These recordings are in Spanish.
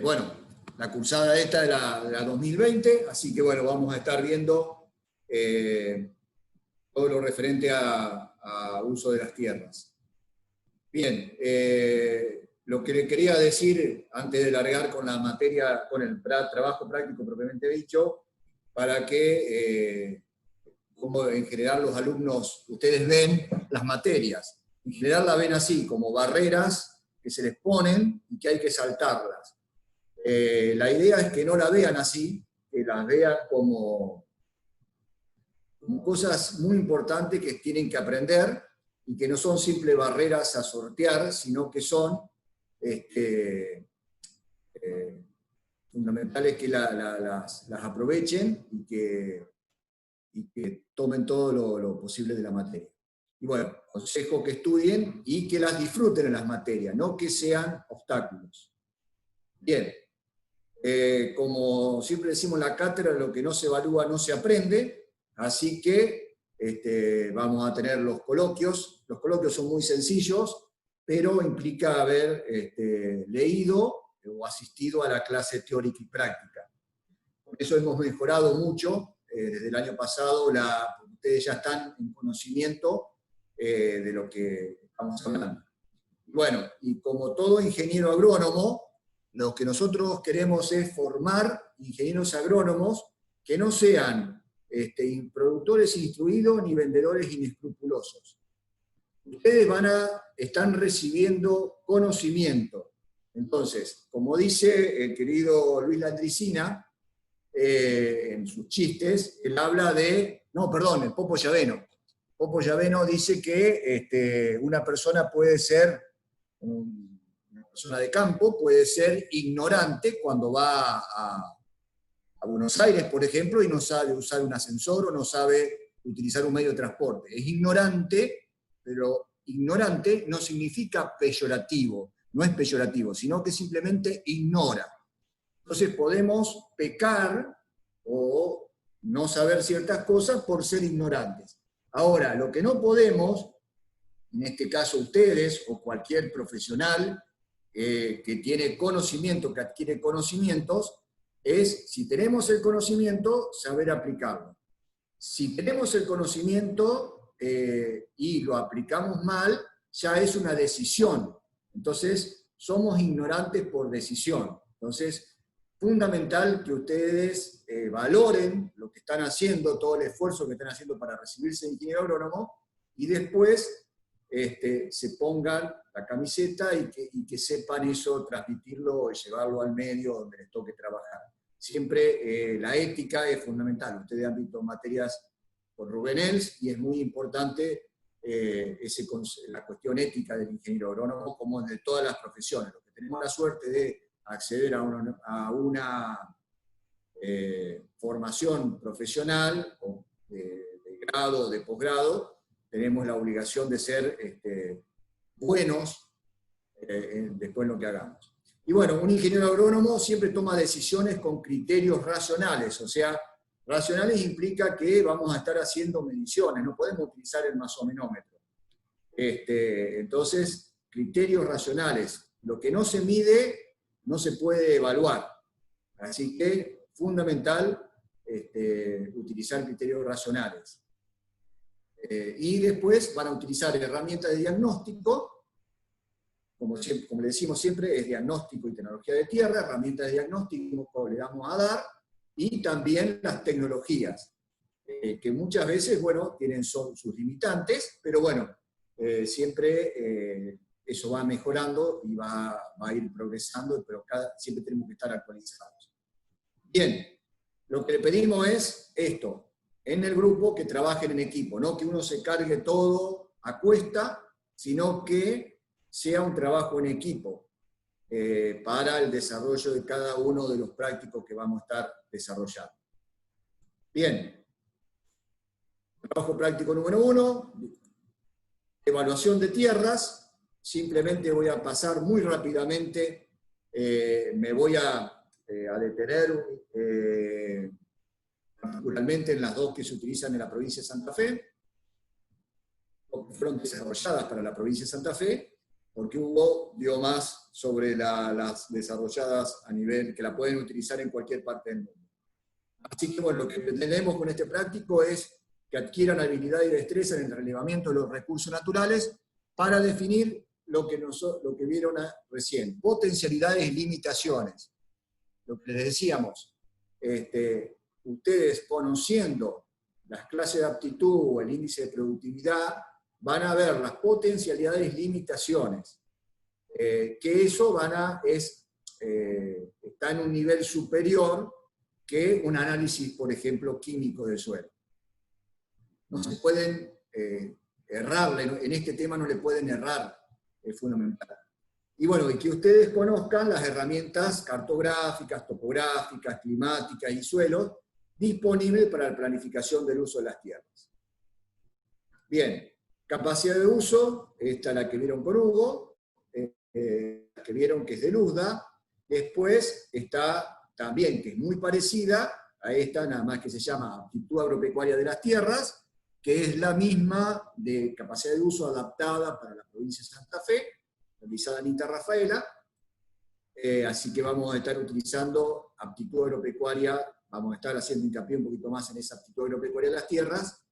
Bueno, la cursada esta de la 2020, así que bueno, vamos a estar viendo todo lo referente a uso de las tierras. Bien, lo que le quería decir antes de largar con la materia, con el trabajo práctico propiamente dicho, para que, como en general los alumnos, ustedes ven las materias, en general la ven así, como barreras que se les ponen y que hay que saltarlas. La idea es que no la vean así, que las vean como cosas muy importantes que tienen que aprender y que no son simples barreras a sortear, sino que son fundamentales que las aprovechen y que tomen todo lo posible de la materia. Y bueno, consejo que estudien y que las disfruten en las materias, no que sean obstáculos. Bien. Como siempre decimos en la cátedra, lo que no se evalúa no se aprende, así que vamos a tener los coloquios. Los coloquios son muy sencillos, pero implica haber leído o asistido a la clase teórica y práctica. Por eso hemos mejorado mucho desde el año pasado, ustedes ya están en conocimiento de lo que estamos hablando. Bueno, y como todo ingeniero agrónomo, lo que nosotros queremos es formar ingenieros agrónomos que no sean productores instruidos ni vendedores inescrupulosos. Ustedes están recibiendo conocimiento. Entonces, como dice el querido Luis Landricina, en sus chistes, él habla de, el Popo Llaveno. Popo Llaveno dice que una persona puede ser una persona de campo puede ser ignorante cuando va a Buenos Aires, por ejemplo, y no sabe usar un ascensor o no sabe utilizar un medio de transporte. Es ignorante, pero ignorante no significa peyorativo, no es peyorativo, sino que simplemente ignora. Entonces podemos pecar o no saber ciertas cosas por ser ignorantes. Ahora, lo que no podemos, en este caso ustedes o cualquier profesional que tiene conocimiento, que adquiere conocimientos, es, si tenemos el conocimiento, saber aplicarlo. Si tenemos el conocimiento y lo aplicamos mal, ya es una decisión. Entonces, somos ignorantes por decisión. Entonces, fundamental que ustedes valoren lo que están haciendo, todo el esfuerzo que están haciendo para recibirse de ingeniero agrónomo, y después se pongan la camiseta y que sepan eso, transmitirlo y llevarlo al medio donde les toque trabajar. Siempre la ética es fundamental. Ustedes han visto materias con Rubén Els y es muy importante la cuestión ética del ingeniero agrónomo, como de todas las profesiones. Los que tenemos la suerte de acceder a una formación profesional, o de grado o de posgrado, tenemos la obligación de ser buenos después en lo que hagamos. Y bueno, un ingeniero agrónomo siempre toma decisiones con criterios racionales, o sea, racionales implica que vamos a estar haciendo mediciones, no podemos utilizar el masomenómetro. Entonces, criterios racionales. Lo que no se mide no se puede evaluar. Así que, fundamental utilizar criterios racionales. Y después van a utilizar herramientas de diagnóstico, como le decimos siempre, es diagnóstico y tecnología de tierra, herramientas de diagnóstico le vamos a dar, y también las tecnologías, que muchas veces, bueno, tienen sus limitantes, pero bueno, siempre eso va mejorando y va a ir progresando, pero siempre tenemos que estar actualizados. Bien, lo que le pedimos es esto, en el grupo que trabajen en equipo, no que uno se cargue todo a cuesta, sino que sea un trabajo en equipo para el desarrollo de cada uno de los prácticos que vamos a estar desarrollando. Bien, trabajo práctico número 1, evaluación de tierras. Simplemente voy a pasar muy rápidamente, me voy a detener particularmente en las dos que se utilizan en la provincia de Santa Fe, o que fueron desarrolladas para la provincia de Santa Fe. porque Hugo dio más sobre las desarrolladas a nivel, que la pueden utilizar en cualquier parte del mundo. Así que bueno, lo que pretendemos con este práctico es que adquieran habilidad y destreza en el relevamiento de los recursos naturales para definir lo que vieron recién, potencialidades y limitaciones. Lo que les decíamos, ustedes conociendo las clases de aptitud o el índice de productividad, van a ver las potencialidades y limitaciones, que eso está en un nivel superior que un análisis, por ejemplo, químico del suelo. No se pueden errar, en este tema no le pueden errar, es fundamental. Y bueno, y que ustedes conozcan las herramientas cartográficas, topográficas, climáticas y suelos disponibles para la planificación del uso de las tierras. Bien, capacidad de uso, esta es la que vieron con Hugo, la que vieron que es de Luzda. Después está también, que es muy parecida a esta, nada más que se llama aptitud agropecuaria de las tierras, que es la misma de capacidad de uso adaptada para la provincia de Santa Fe, realizada en INTA Rafaela. Así que vamos a estar utilizando aptitud agropecuaria, vamos a estar haciendo hincapié un poquito más en esa aptitud agropecuaria de las tierras.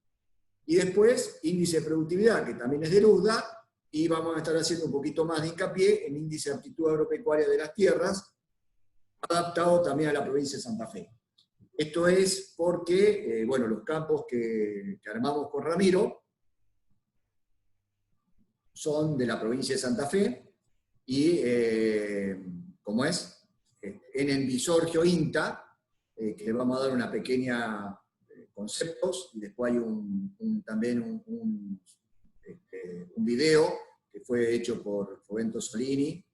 Y después, índice de productividad, que también es de Luzda, y vamos a estar haciendo un poquito más de hincapié en índice de aptitud agropecuaria de las tierras, adaptado también a la provincia de Santa Fe. Esto es porque, bueno, los campos que armamos con Ramiro son de la provincia de Santa Fe, y, ¿cómo es? En el Visorgio INTA, que le vamos a dar una pequeña conceptos, y después hay también un video que fue hecho por Fomento Solini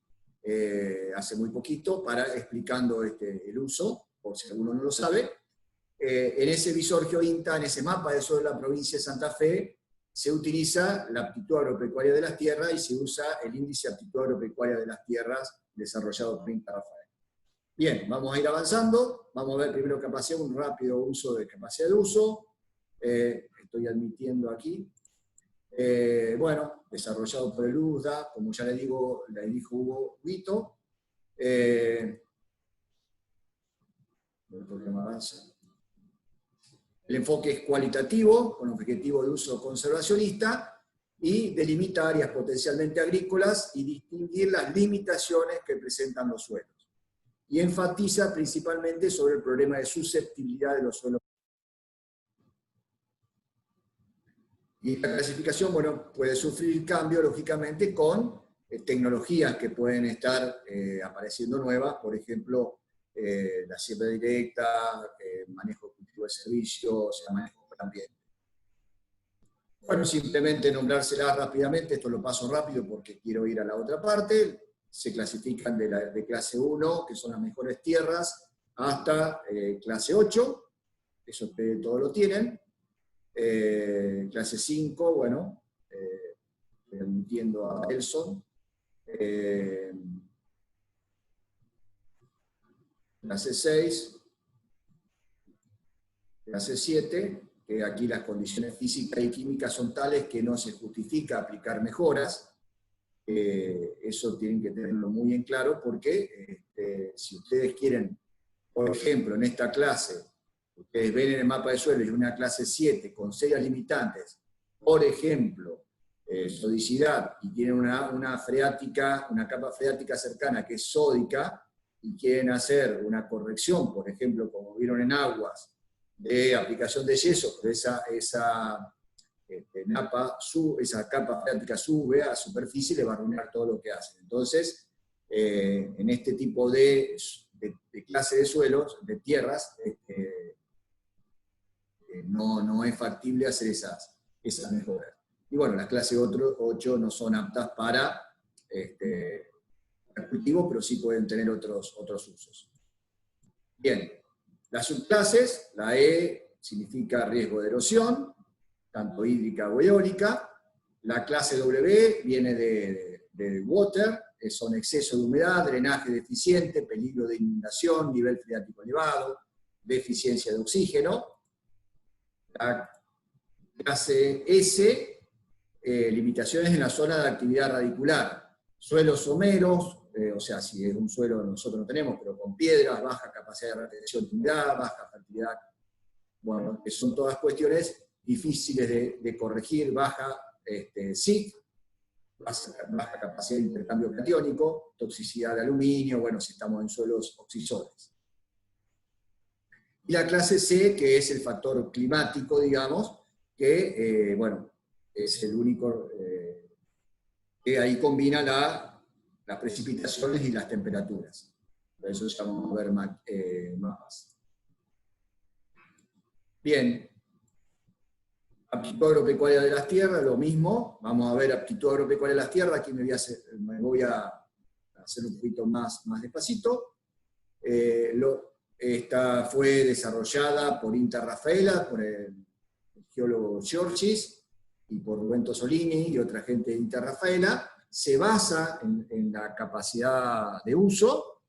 hace muy poquito, explicando el uso, por si alguno no lo sabe. En ese Visorgio INTA, en ese mapa de suelo de la provincia de Santa Fe, se utiliza la aptitud agropecuaria de las tierras y se usa el índice de aptitud agropecuaria de las tierras desarrollado por INTA Rafael. Bien, vamos a ir avanzando. Vamos a ver primero capacidad, un rápido uso de capacidad de uso. Estoy admitiendo aquí. Bueno, desarrollado por el USDA, como ya le dijo Hugo Vito. El enfoque es cualitativo, con objetivo de uso conservacionista, y delimita áreas potencialmente agrícolas y distinguir las limitaciones que presentan los suelos. Y enfatiza principalmente sobre el problema de susceptibilidad de los suelos. Y la clasificación, bueno, puede sufrir cambio, lógicamente, con tecnologías que pueden estar apareciendo nuevas, por ejemplo, la siembra directa, manejo cultivo de servicios, manejo del ambiente. Bueno, simplemente nombrárselas rápidamente, esto lo paso rápido porque quiero ir a la otra parte. Se clasifican de clase 1, que son las mejores tierras, hasta clase 8, eso ustedes todos lo tienen. Clase 5, bueno, permitiendo a Elson. Clase 6, clase 7, que aquí las condiciones físicas y químicas son tales que no se justifica aplicar mejoras. Eso tienen que tenerlo muy en claro, porque si ustedes quieren, por ejemplo, en esta clase, ustedes ven en el mapa de suelo y una clase 7 con serias limitantes, por ejemplo, sodicidad, y tienen una capa freática cercana que es sódica, y quieren hacer una corrección, por ejemplo, como vieron en aguas, de aplicación de yeso, pero esa capa freática sube a la superficie y le va a arruinar todo lo que hacen. Entonces, en este tipo de clase de suelos, de tierras, no es factible hacer esas mejoras. Y bueno, las clases 8 no son aptas para cultivo, pero sí pueden tener otros usos. Bien, las subclases, la E significa riesgo de erosión, tanto hídrica o eólica. La clase W viene de water, son exceso de humedad, drenaje deficiente, peligro de inundación, nivel freático elevado, deficiencia de oxígeno. La clase S, limitaciones en la zona de actividad radicular, Suelos someros, o sea, si es un suelo nosotros no tenemos, pero con piedras, baja capacidad de retención de humedad, baja fertilidad, bueno, que son todas cuestiones difíciles de corregir, baja SIC, baja capacidad de intercambio catiónico, toxicidad de aluminio, bueno, si estamos en suelos oxisores. Y la clase C, que es el factor climático, digamos, que, bueno, es el único que ahí combina las precipitaciones y las temperaturas. Por eso ya vamos a ver mapas. Bien. Aptitud agropecuaria de las tierras, lo mismo. Vamos a ver aptitud agropecuaria de las tierras. Aquí me voy a hacer un poquito más despacito. Esta fue desarrollada por Inta Rafaela, por el geólogo Giorgis, y por Rubén Tosolini y otra gente de Inta Rafaela. Se basa en la capacidad de uso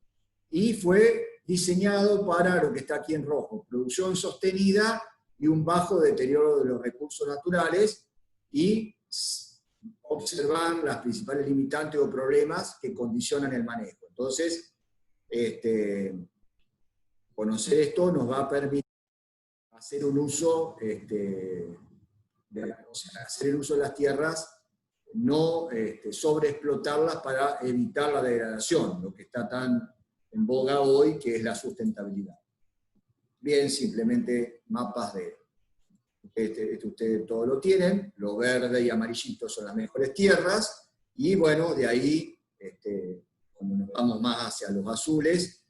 y fue diseñado para lo que está aquí en rojo, producción sostenida y un bajo deterioro de los recursos naturales, y observar las principales limitantes o problemas que condicionan el manejo. Entonces, conocer esto nos va a permitir hacer un uso, hacer el uso de las tierras, no sobreexplotarlas para evitar la degradación, lo que está tan en boga hoy, que es la sustentabilidad. Bien, simplemente mapas de... ustedes todos lo tienen, lo verde y amarillito son las mejores tierras, y bueno, de ahí, cuando nos vamos más hacia los azules,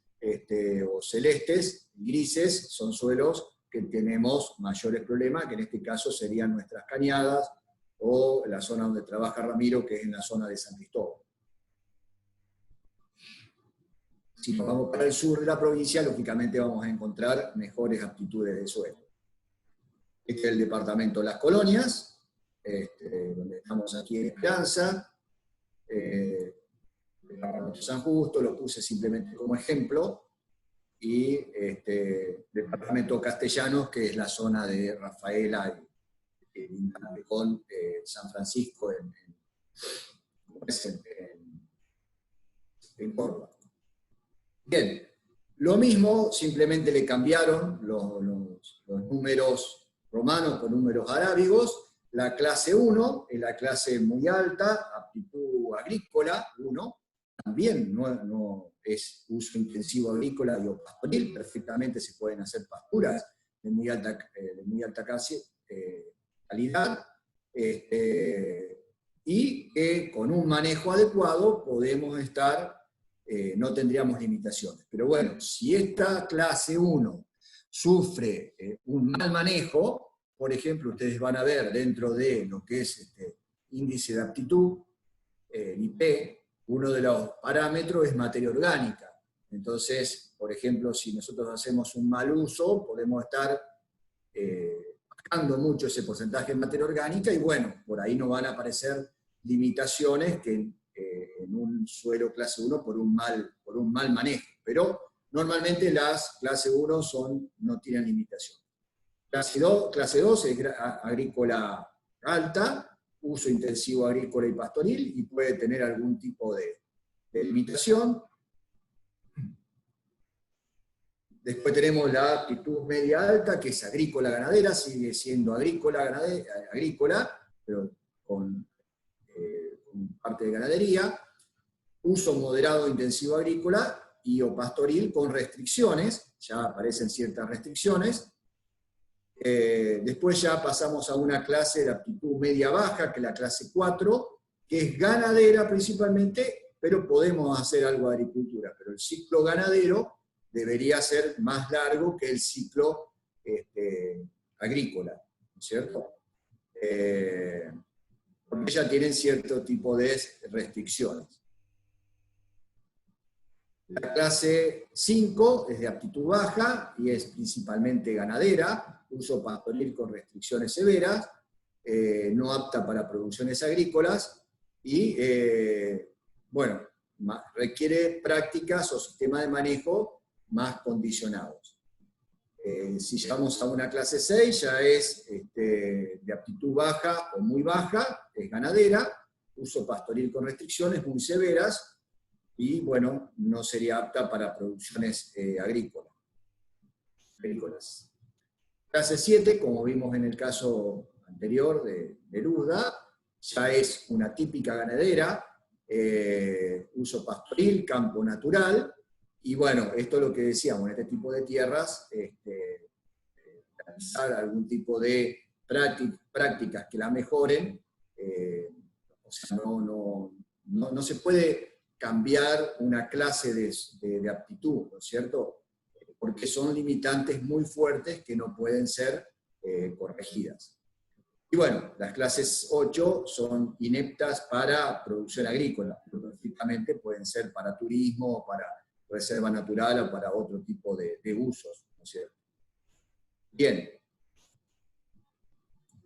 o celestes, grises, son suelos que tenemos mayores problemas, que en este caso serían nuestras cañadas, o la zona donde trabaja Ramiro, que es en la zona de San Cristóbal. Si nos vamos para el sur de la provincia, lógicamente vamos a encontrar mejores aptitudes de suelo. Este es el departamento de Las Colonias, donde estamos aquí en Esperanza, el departamento de San Justo, lo puse simplemente como ejemplo, y departamento Castellanos, que es la zona de Rafaela y con San Francisco en Córdoba. Bien, lo mismo, simplemente le cambiaron los números romanos con números arábigos. La clase 1 es la clase muy alta, aptitud agrícola 1, también no es uso intensivo agrícola y pastoril, perfectamente se pueden hacer pasturas de muy alta calidad, y que con un manejo adecuado podemos estar, no tendríamos limitaciones. Pero bueno, si esta clase 1 sufre un mal manejo, por ejemplo, ustedes van a ver dentro de lo que es índice de aptitud, IP, uno de los parámetros es materia orgánica. Entonces, por ejemplo, si nosotros hacemos un mal uso, podemos estar bajando mucho ese porcentaje de materia orgánica, y bueno, por ahí no van a aparecer limitaciones que en un suelo clase 1 por un mal manejo. Pero normalmente las clase 1 no tienen limitación. Clase 2 es agrícola alta, uso intensivo agrícola y pastoril, y puede tener algún tipo de limitación. Después tenemos la aptitud media alta, que es agrícola ganadera, sigue siendo agrícola, pero con parte de ganadería. Uso moderado intensivo agrícola y o pastoril con restricciones, ya aparecen ciertas restricciones. Después ya pasamos a una clase de aptitud media-baja, que es la clase 4, que es ganadera principalmente, pero podemos hacer algo de agricultura. Pero el ciclo ganadero debería ser más largo que el ciclo agrícola, ¿no es cierto? Porque ya tienen cierto tipo de restricciones. La clase 5 es de aptitud baja y es principalmente ganadera, uso pastoril con restricciones severas, no apta para producciones agrícolas y, bueno, requiere prácticas o sistemas de manejo más condicionados. Si llegamos a una clase 6, ya es de aptitud baja o muy baja, es ganadera, uso pastoril con restricciones muy severas, y bueno, no sería apta para producciones agrícolas. Clase 7, como vimos en el caso anterior de Luda, ya es una típica ganadera, uso pastoril, campo natural, y bueno, esto es lo que decíamos, en este tipo de tierras, realizar algún tipo de prácticas que la mejoren, o sea, no se puede cambiar una clase de aptitud, ¿no es cierto? Porque son limitantes muy fuertes que no pueden ser corregidas. Y bueno, las clases 8 son ineptas para producción agrícola, pero perfectamente pueden ser para turismo, para reserva natural o para otro tipo de usos, ¿no es cierto? Bien.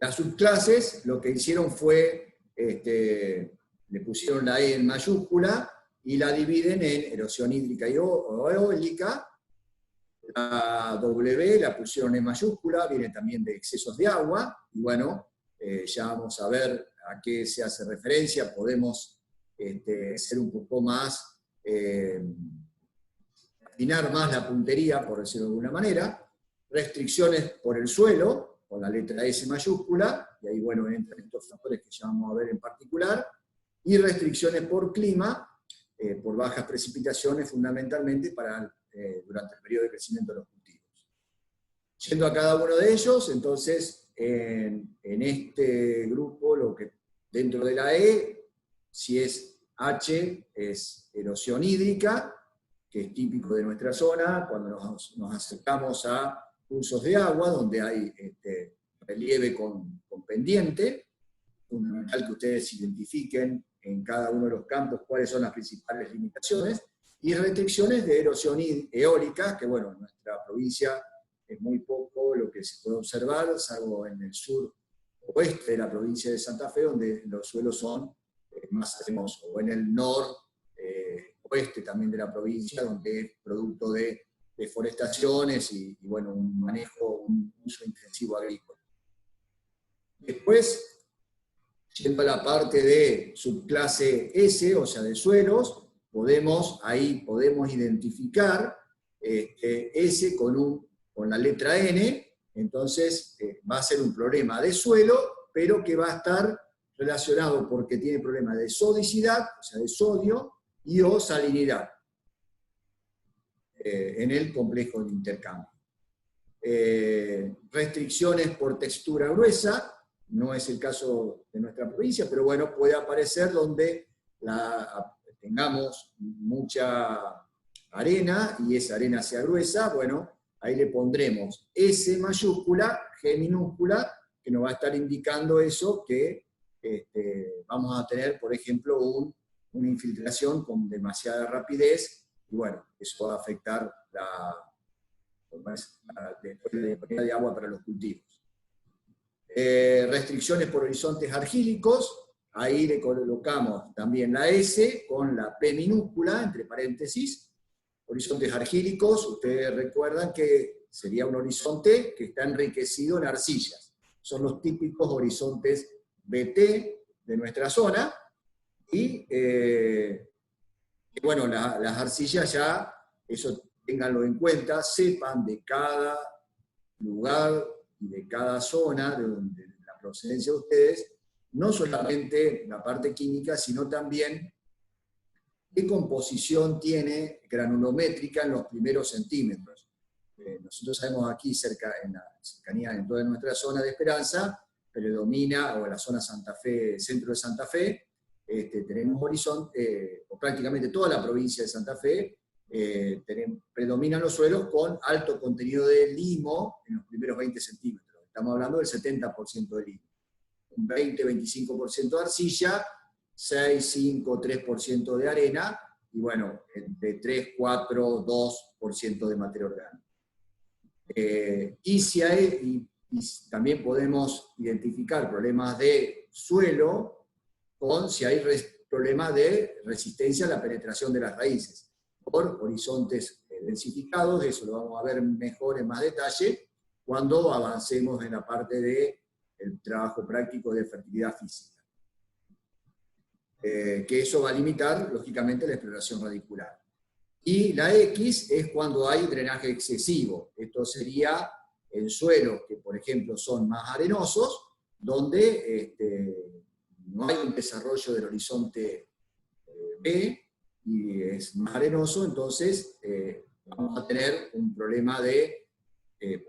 Las subclases lo que hicieron fue, le pusieron la E en mayúscula y la dividen en erosión hídrica y eólica. La W la pusieron en mayúscula, viene también de excesos de agua, y bueno, ya vamos a ver a qué se hace referencia, podemos ser un poco más, afinar más la puntería, por decirlo de alguna manera. Restricciones por el suelo, con la letra S mayúscula, y ahí bueno, entran estos factores que ya vamos a ver en particular, y restricciones por clima, por bajas precipitaciones fundamentalmente durante el periodo de crecimiento de los cultivos. Yendo a cada uno de ellos, entonces, en este grupo, lo que dentro de la E, si es H, es erosión hídrica, que es típico de nuestra zona, cuando nos acercamos a cursos de agua, donde hay relieve con pendiente. Fundamental que ustedes identifiquen en cada uno de los campos cuáles son las principales limitaciones, y restricciones de erosión eólica, que bueno, en nuestra provincia es muy poco lo que se puede observar, salvo en el sur oeste de la provincia de Santa Fe, donde los suelos son más hermosos, o en el oeste también de la provincia, donde es producto de deforestaciones y bueno, un uso intensivo agrícola. Después, yendo a la parte de subclase S, o sea, de suelos, ahí podemos identificar S con la letra N, entonces va a ser un problema de suelo, pero que va a estar relacionado porque tiene problemas de sodicidad, o sea, de sodio, y o salinidad en el complejo de intercambio. Restricciones por textura gruesa, no es el caso de nuestra provincia, pero bueno, puede aparecer donde tengamos mucha arena y esa arena sea gruesa, bueno, ahí le pondremos S mayúscula, G minúscula, que nos va a estar indicando eso, que vamos a tener, por ejemplo, una infiltración con demasiada rapidez, y bueno, eso va a afectar la disponibilidad de agua para los cultivos. Restricciones por horizontes argílicos, ahí le colocamos también la S con la P minúscula, entre paréntesis. Horizontes argílicos, ustedes recuerdan que sería un horizonte que está enriquecido en arcillas. Son los típicos horizontes BT de nuestra zona, y bueno, las arcillas ya, eso ténganlo en cuenta, sepan de cada lugar y de cada zona de la procedencia de ustedes, no solamente la parte química, sino también qué composición tiene granulométrica en los primeros centímetros. Nosotros sabemos aquí, en la cercanía, en toda nuestra zona de Esperanza, predomina, o en la zona Santa Fe, centro de Santa Fe, tenemos horizonte, o prácticamente toda la provincia de Santa Fe, predominan los suelos con alto contenido de limo en los primeros 20 centímetros. Estamos hablando del 70% de limo. Un 20-25% de arcilla, 6, 5, 3% de arena, y bueno, de 3, 4, 2% de materia orgánica. Y también podemos identificar problemas de suelo si hay problemas de resistencia a la penetración de las raíces, por horizontes densificados. Eso lo vamos a ver mejor en más detalle cuando avancemos en la parte del trabajo práctico de fertilidad física. que eso va a limitar, lógicamente, la exploración radicular. Y la X es cuando hay drenaje excesivo. Esto sería en suelos que, por ejemplo, son más arenosos, donde no hay un desarrollo del horizonte B y es más arenoso, entonces vamos a tener un problema de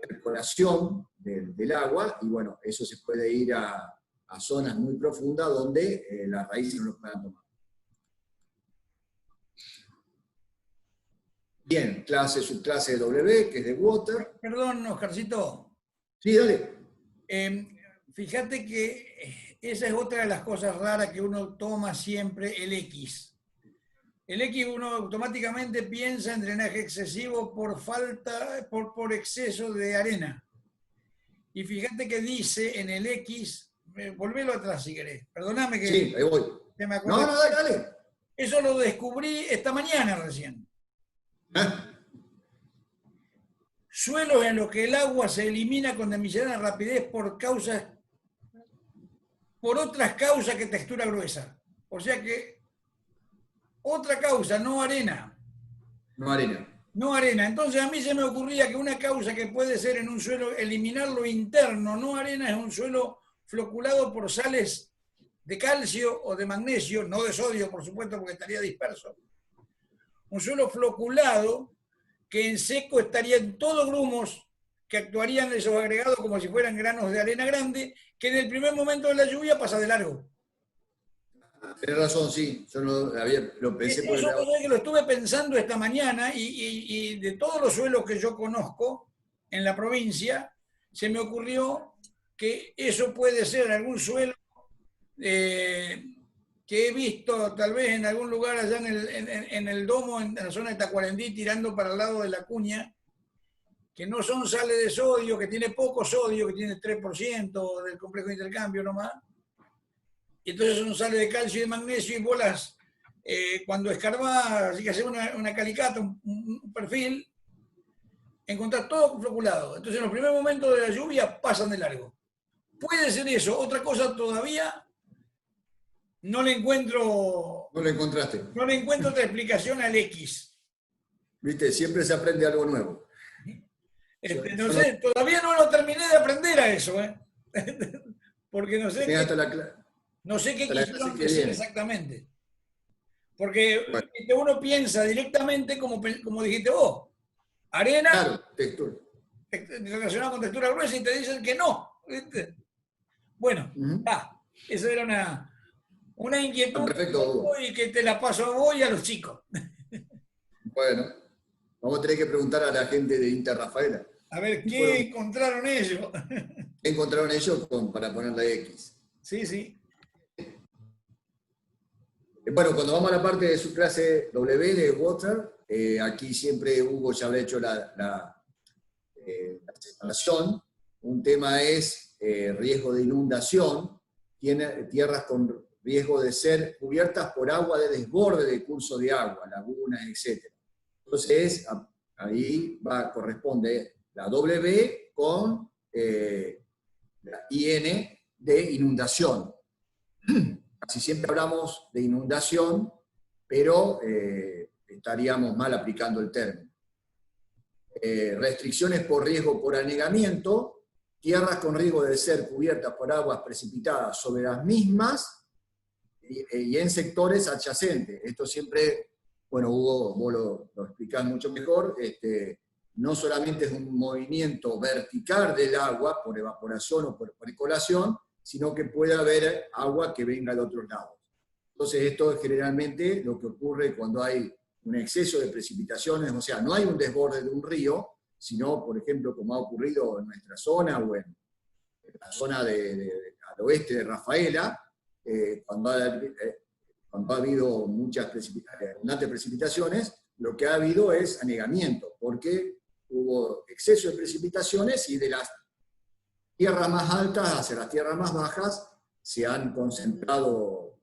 percolación del agua, y bueno, eso se puede ir a zonas muy profundas donde las raíces no lo puedan tomar. Bien, subclase W, que es de water. Perdón, Oscarcito. Sí, dale. Fíjate que esa es otra de las cosas raras que uno toma siempre, el X. El X uno automáticamente piensa en drenaje excesivo por exceso de arena. Y fíjate que dice en el X, volvelo atrás si querés, perdóname que... Sí, ahí voy. No, dale, dale. Eso lo descubrí esta mañana recién. Suelos en los que el agua se elimina con demasiada rapidez por otras causas que textura gruesa. O sea que otra causa, no arena. No arena. No arena. Entonces a mí se me ocurría que una causa que puede ser en un suelo eliminar lo interno, no arena, es un suelo floculado por sales de calcio o de magnesio, no de sodio, por supuesto, porque estaría disperso. Un suelo floculado que en seco estarían todos grumos que actuarían esos agregados como si fueran granos de arena grande, que en el primer momento de la lluvia pasa de largo. Tienes razón, sí. Yo lo pensé por el Eso lado. que lo estuve pensando esta mañana y de todos los suelos que yo conozco en la provincia, se me ocurrió que eso puede ser algún suelo que he visto tal vez en algún lugar allá en el domo, en la zona de Tacuarembí, tirando para el lado de la Cuña, que no son sales de sodio, que tiene poco sodio, que tiene 3% del complejo de intercambio nomás. Y entonces son sales de calcio y de magnesio y bolas, cuando escarbás, así que haces una calicata, un perfil, encontrás todo floculado. Entonces en los primeros momentos de la lluvia pasan de largo. Puede ser eso. Otra cosa todavía no le encuentro. No lo encontraste. No le encuentro otra explicación al X. Viste, siempre se aprende algo nuevo. No sé, todavía no lo terminé de aprender a eso, porque no sé qué quisieron decir exactamente. Porque bueno, uno piensa directamente, como dijiste vos, arena, claro, textura, relacionada con textura gruesa, y te dicen que no. ¿Viste? Bueno, esa era una inquietud y que te la paso a vos y a los chicos. Bueno, vamos a tener que preguntar a la gente de Inter Rafaela. A ver, ¿qué encontraron ellos? ¿Qué encontraron ellos para poner la X? Sí, sí. Bueno, cuando vamos a la parte de su clase W de Water, aquí siempre Hugo ya habrá hecho la separación. Un tema es riesgo de inundación, tiene tierras con riesgo de ser cubiertas por agua de desborde de curso de agua, lagunas, etc. Entonces, ahí corresponde la W con la IN de inundación. Casi siempre hablamos de inundación, pero estaríamos mal aplicando el término. Restricciones por riesgo por anegamiento, tierras con riesgo de ser cubiertas por aguas precipitadas sobre las mismas y en sectores adyacentes. Esto siempre, bueno, Hugo, vos lo explicás mucho mejor, no solamente es un movimiento vertical del agua por evaporación o por percolación, sino que puede haber agua que venga de otros lados. Entonces esto es generalmente lo que ocurre cuando hay un exceso de precipitaciones, o sea, no hay un desborde de un río, sino, por ejemplo, como ha ocurrido en nuestra zona o en la zona al oeste de Rafaela, cuando ha habido muchas abundantes precipitaciones, lo que ha habido es anegamiento, porque hubo exceso de precipitaciones y de las tierras más altas hacia las tierras más bajas se han concentrado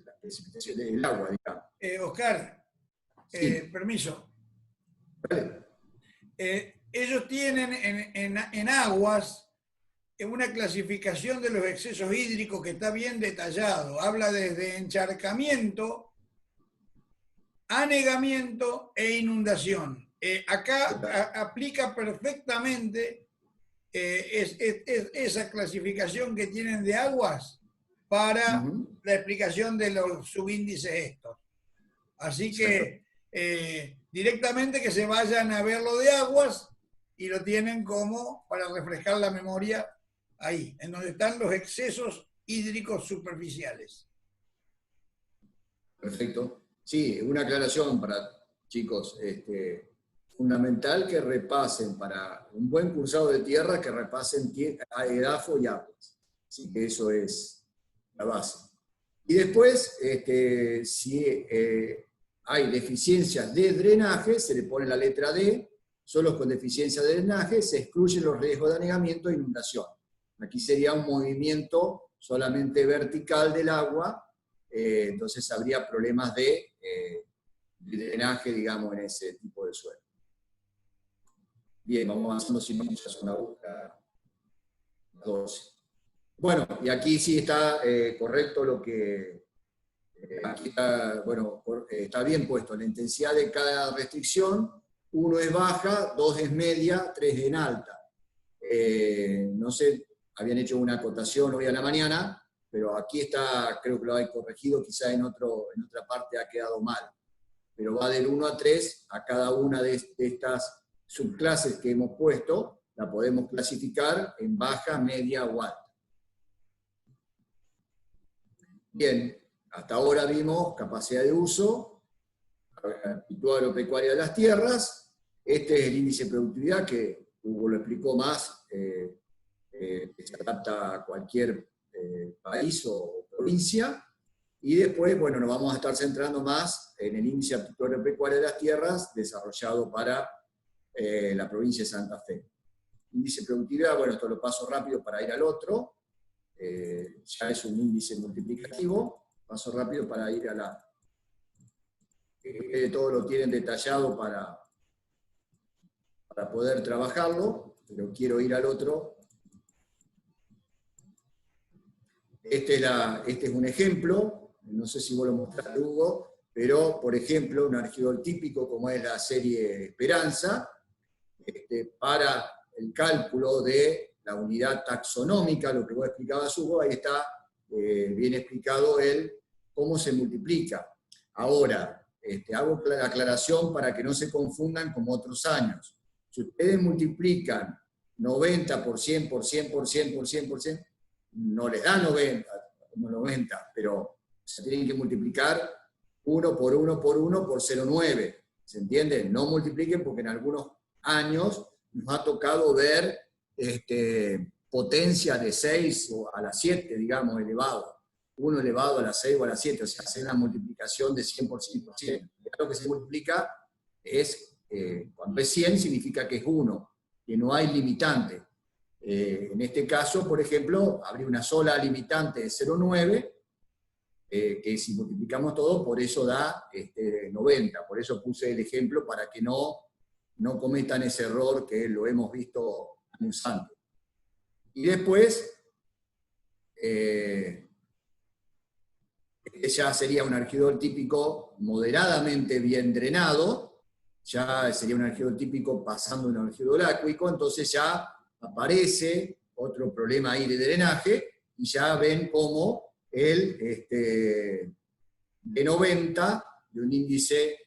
la precipitación del agua, digamos. Oscar, sí. Permiso. Vale. Ellos tienen en aguas una clasificación de los excesos hídricos que está bien detallado. Habla desde encharcamiento, anegamiento e inundación. Acá aplica perfectamente esa clasificación que tienen de aguas para la explicación de los subíndices estos. Así que directamente que se vayan a ver lo de aguas y lo tienen como para refrescar la memoria ahí, en donde están los excesos hídricos superficiales. Perfecto. Sí, una aclaración para chicos, fundamental que repasen para un buen cursado de tierra, que repasen edafo y aguas. Así que eso es la base. Y después, si hay deficiencias de drenaje, se le pone la letra D, solo con deficiencia de drenaje se excluyen los riesgos de anegamiento e inundación. Aquí sería un movimiento solamente vertical del agua, entonces habría problemas de drenaje, digamos, en ese tipo de suelo. Bien, vamos avanzando, si no, ya es una búsqueda 12. Bueno, y aquí sí está correcto lo que... aquí está, bueno, está bien puesto. La intensidad de cada restricción, 1 es baja, 2 es media, 3 es en alta. No sé, habían hecho una acotación hoy a la mañana, pero aquí está, creo que lo hay corregido, quizá en otra parte ha quedado mal. Pero va del 1 a 3, a cada una de estas subclases que hemos puesto, la podemos clasificar en baja, media o alta. Bien, hasta ahora vimos capacidad de uso, actitud agropecuaria de las tierras. Este es el índice de productividad que Hugo lo explicó más, que se adapta a cualquier país o provincia. Y después, bueno, nos vamos a estar centrando más en el índice de aptitud agropecuaria de las tierras desarrollado para la provincia de Santa Fe. Índice de productividad, bueno, esto lo paso rápido para ir al otro. Ya es un índice multiplicativo. Paso rápido para ir a la... todo lo tienen detallado para poder trabajarlo, pero quiero ir al otro. Este es un ejemplo, no sé si vos lo mostraste, Hugo, pero, por ejemplo, un argidol típico como es la serie Esperanza, para el cálculo de la unidad taxonómica, lo que vos explicabas, Hugo, ahí está bien explicado cómo se multiplica. Ahora, hago la aclaración para que no se confundan como otros años. Si ustedes multiplican 90 por 100, por 100, por 100, por 100, por 100, no les da 90, pero se tienen que multiplicar 1 por 1 por 1 por 0,9. ¿Se entiende? No multipliquen porque en algunos años nos ha tocado ver potencia de 6 a la 7, digamos, elevado. 1 elevado a la 6 o a la 7, o sea, hacer una multiplicación de 100 por 100 por 100. Lo que se multiplica es, cuando es 100 significa que es 1, que no hay limitante. En este caso, por ejemplo, habría una sola limitante de 0,9, que si multiplicamos todo, por eso da 90. Por eso puse el ejemplo para que no cometan ese error que lo hemos visto años antes. Y después, ya sería un argidol típico moderadamente bien drenado, ya sería un argidol típico pasando un argidol acuícola, entonces ya aparece otro problema ahí de drenaje, y ya ven cómo de 90, de un índice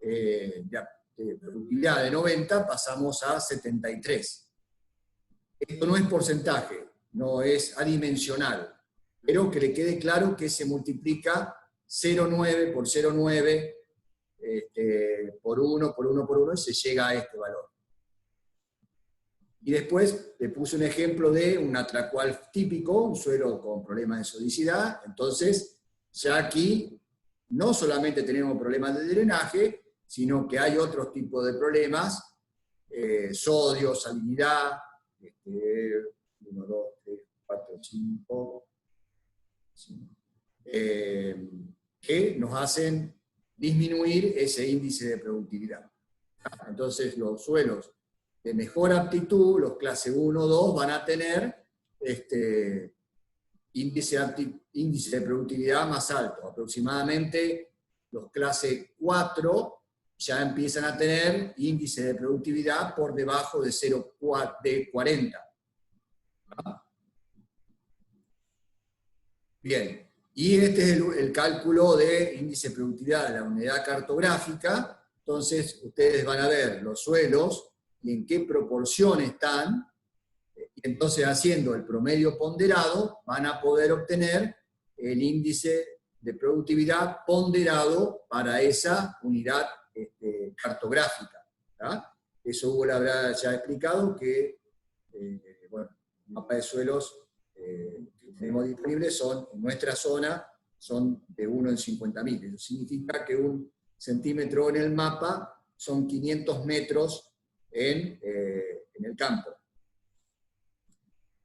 de productividad de 90, pasamos a 73. Esto no es porcentaje, no es adimensional, pero que le quede claro que se multiplica 0,9 por 0,9 por 1, por 1, por 1, y se llega a este valor. Y después le puse un ejemplo de un atracual típico, un suelo con problemas de sodicidad. Entonces, ya aquí no solamente tenemos problemas de drenaje, sino que hay otros tipos de problemas, sodio, salinidad, 1, 2, 3, 4, 5, que nos hacen disminuir ese índice de productividad. Entonces, los suelos de mejor aptitud, los clase 1 o 2, van a tener índice de productividad más alto. Aproximadamente los clase 4 ya empiezan a tener índice de productividad por debajo de 40. Bien, y este es el cálculo de índice de productividad de la unidad cartográfica. Entonces, ustedes van a ver los suelos y en qué proporción están, y entonces haciendo el promedio ponderado, van a poder obtener el índice de productividad ponderado para esa unidad cartográfica. ¿Tá? Eso Hugo le habrá ya explicado que, bueno, el mapa de suelos que tenemos disponibles son, en nuestra zona, son de 1 en 50.000. Eso significa que un centímetro en el mapa son 500 metros en el campo.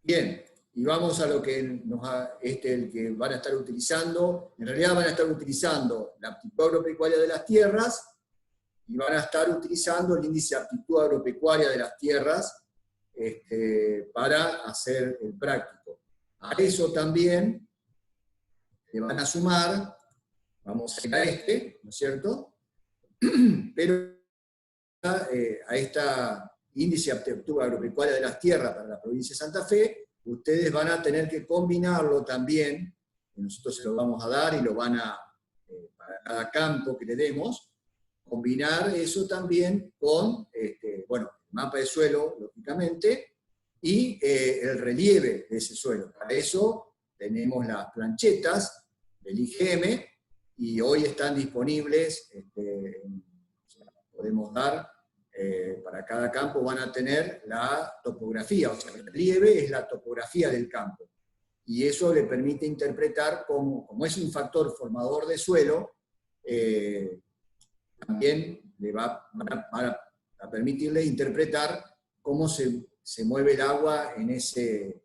Bien, y vamos a lo que el que van a estar utilizando. En realidad van a estar utilizando la aptitud agropecuaria de las tierras, y van a estar utilizando el índice de aptitud agropecuaria de las tierras para hacer el práctico. A eso también le van a sumar, vamos a ir a ¿no es cierto? Pero a esta índice de aptitud agropecuaria de las tierras para la provincia de Santa Fe, ustedes van a tener que combinarlo también, y nosotros se lo vamos a dar y lo van a, para cada campo que le demos, combinar eso también con, bueno, el mapa de suelo, lógicamente, y el relieve de ese suelo. Para eso tenemos las planchetas del IGM, y hoy están disponibles, podemos dar, para cada campo van a tener la topografía, o sea, el relieve es la topografía del campo. Y eso le permite interpretar, como es un factor formador de suelo, también le va a permitirle interpretar cómo se mueve el agua en ese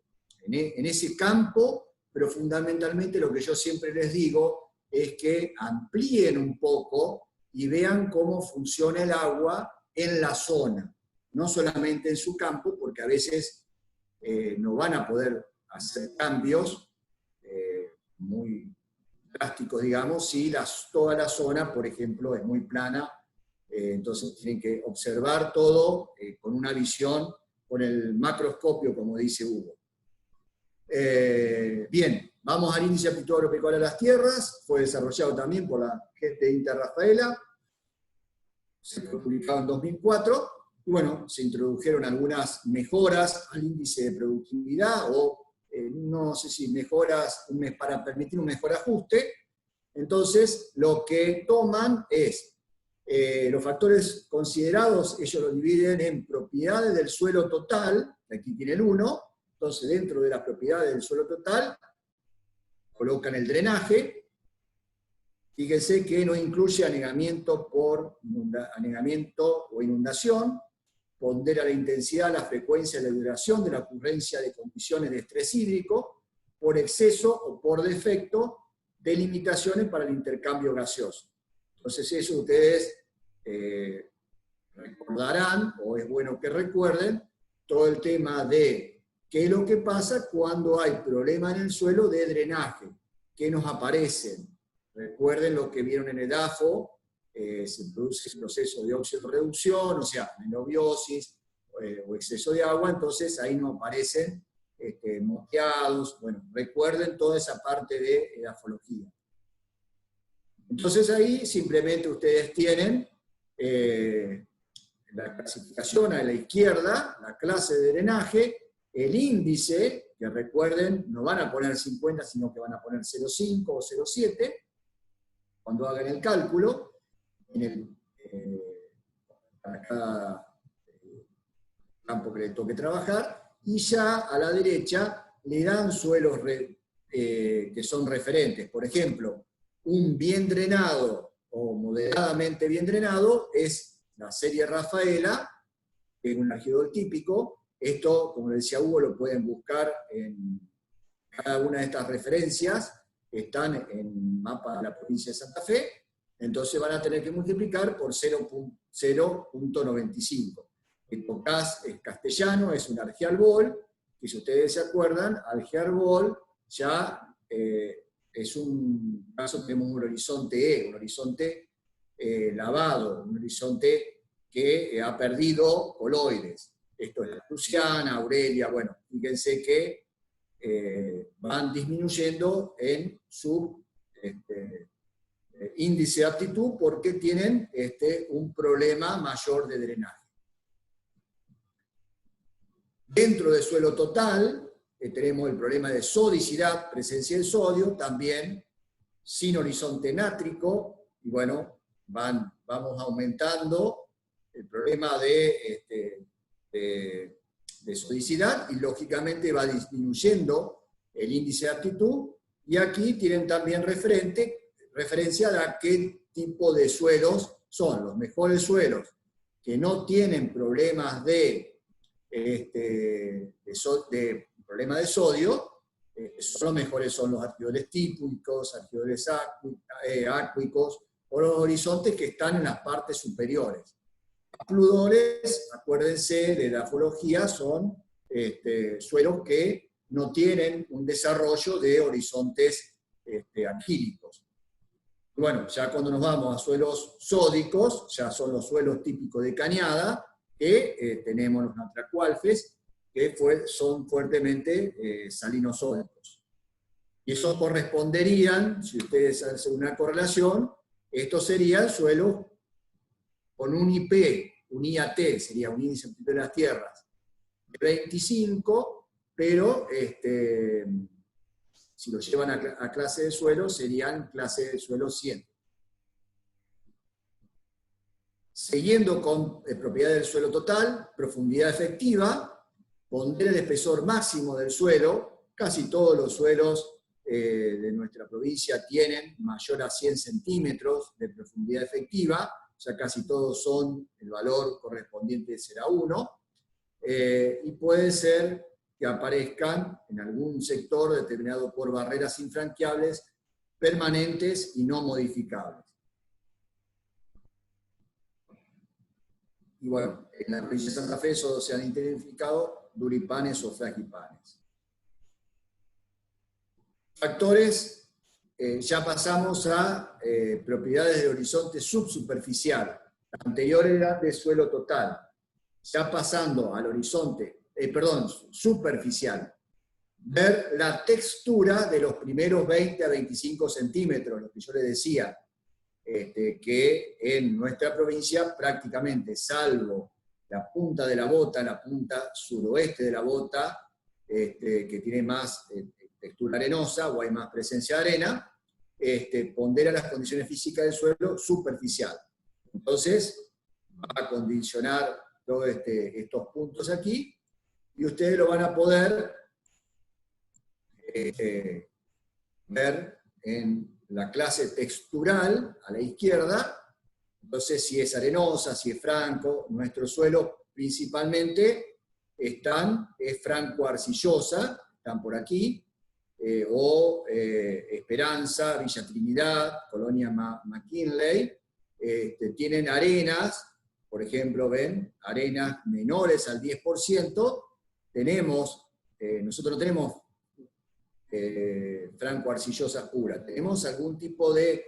campo, pero fundamentalmente lo que yo siempre les digo es que amplíen un poco y vean cómo funciona el agua en la zona, no solamente en su campo, porque a veces no van a poder hacer cambios muy drásticos, digamos, si toda la zona, por ejemplo, es muy plana, entonces tienen que observar todo con una visión, con el macroscopio, como dice Hugo. Bien, vamos al índice de aptitud agropecuaria de las tierras, fue desarrollado también por la gente de Interrafaela, se fue publicado en 2004, y bueno, se introdujeron algunas mejoras al índice de productividad, o no sé si mejoras, para permitir un mejor ajuste. Entonces, lo que toman es los factores considerados, ellos lo dividen en propiedades del suelo total, aquí tiene el 1, entonces dentro de las propiedades del suelo total, colocan el drenaje. Fíjense que no incluye anegamiento o inundación, pondera la intensidad, la frecuencia y la duración de la ocurrencia de condiciones de estrés hídrico, por exceso o por defecto de limitaciones para el intercambio gaseoso. Entonces eso ustedes recordarán, o es bueno que recuerden, todo el tema de qué es lo que pasa cuando hay problema en el suelo de drenaje, qué nos aparecen. Recuerden lo que vieron en el DAFO, se produce el proceso de óxido-reducción, o sea, menobiosis o exceso de agua, entonces ahí nos aparecen moteados. Bueno, recuerden toda esa parte de edafología. Entonces ahí simplemente ustedes tienen la clasificación a la izquierda, la clase de drenaje, el índice, que recuerden, no van a poner 50, sino que van a poner 0,5 o 0,7, cuando hagan el cálculo, para cada campo que le toque trabajar, y ya a la derecha le dan suelos que son referentes. Por ejemplo, un bien drenado o moderadamente bien drenado es la serie Rafaela, que es un algidol típico. Esto, como decía Hugo, lo pueden buscar en cada una de estas referencias, que están en el mapa de la provincia de Santa Fe. Entonces van a tener que multiplicar por 0.95. El Tocás es castellano, es un argialbol, que si ustedes se acuerdan, Algear-Boll ya es un caso, tenemos un horizonte E, un horizonte lavado, un horizonte que ha perdido coloides. Esto es la Luciana, Aurelia, bueno, fíjense que van disminuyendo en su índice de aptitud porque tienen un problema mayor de drenaje. Dentro del suelo total, tenemos el problema de sodicidad, presencia de sodio, también sin horizonte nátrico, y bueno, vamos aumentando el problema de sodicidad, y lógicamente va disminuyendo el índice de aptitud, y aquí tienen también referencia a qué tipo de suelos son los mejores suelos que no tienen problemas de problema de sodio, son los mejores, son los arquidoles típicos, arquidoles áquicos, o los horizontes que están en las partes superiores. Los pludores, acuérdense de la edafología, son suelos que no tienen un desarrollo de horizontes argílicos. Bueno, ya cuando nos vamos a suelos sódicos, ya son los suelos típicos de cañada, que tenemos los natracualfes, que son fuertemente salinosódicos. Y eso corresponderían, si ustedes hacen una correlación, estos serían suelos con un IP, un IAT, sería un índice de aptitud de las tierras, de 25, pero si lo llevan a clase de suelo, serían clase de suelo 100. Siguiendo con propiedades del suelo total, profundidad efectiva, pondera el espesor máximo del suelo. Casi todos los suelos de nuestra provincia tienen mayor a 100 centímetros de profundidad efectiva, o sea, casi todos son el valor correspondiente de 0,1, y puede ser que aparezcan en algún sector determinado por barreras infranqueables, permanentes y no modificables. Y bueno, en la provincia de Santa Fe solo se han identificado duripanes o fragipanes. Factores, ya pasamos a propiedades de horizonte subsuperficial. La anterior era de suelo total. Ya pasando al horizonte, superficial. Ver la textura de los primeros 20 a 25 centímetros, lo que yo les decía. Que en nuestra provincia prácticamente, salvo la punta de la bota, la punta suroeste de la bota, que tiene más textura arenosa o hay más presencia de arena, pondera las condiciones físicas del suelo superficial. Entonces, va a condicionar todos estos puntos aquí, y ustedes lo van a poder ver en la clase textural, a la izquierda. Entonces, si es arenosa, si es franco, nuestro suelo principalmente es franco-arcillosa, están por aquí, o Esperanza, Villa Trinidad, Colonia McKinley, tienen arenas, por ejemplo, ven, arenas menores al 10%, nosotros no tenemos franco-arcillosas puras. Tenemos algún tipo de